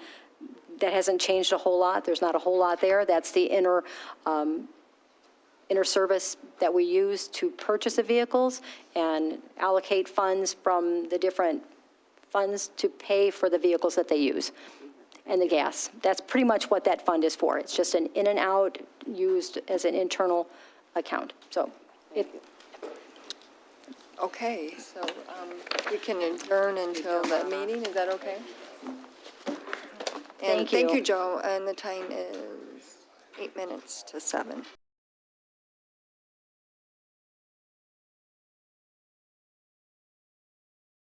that hasn't changed a whole lot. There's not a whole lot there. That's the inner service that we use to purchase the vehicles and allocate funds from the different funds to pay for the vehicles that they use and the gas. That's pretty much what that fund is for. It's just an in and out used as an internal account. So if, Okay, so we can adjourn until the meeting, is that okay? And Thank you. thank you, Joe, and the time is 8 minutes to 7.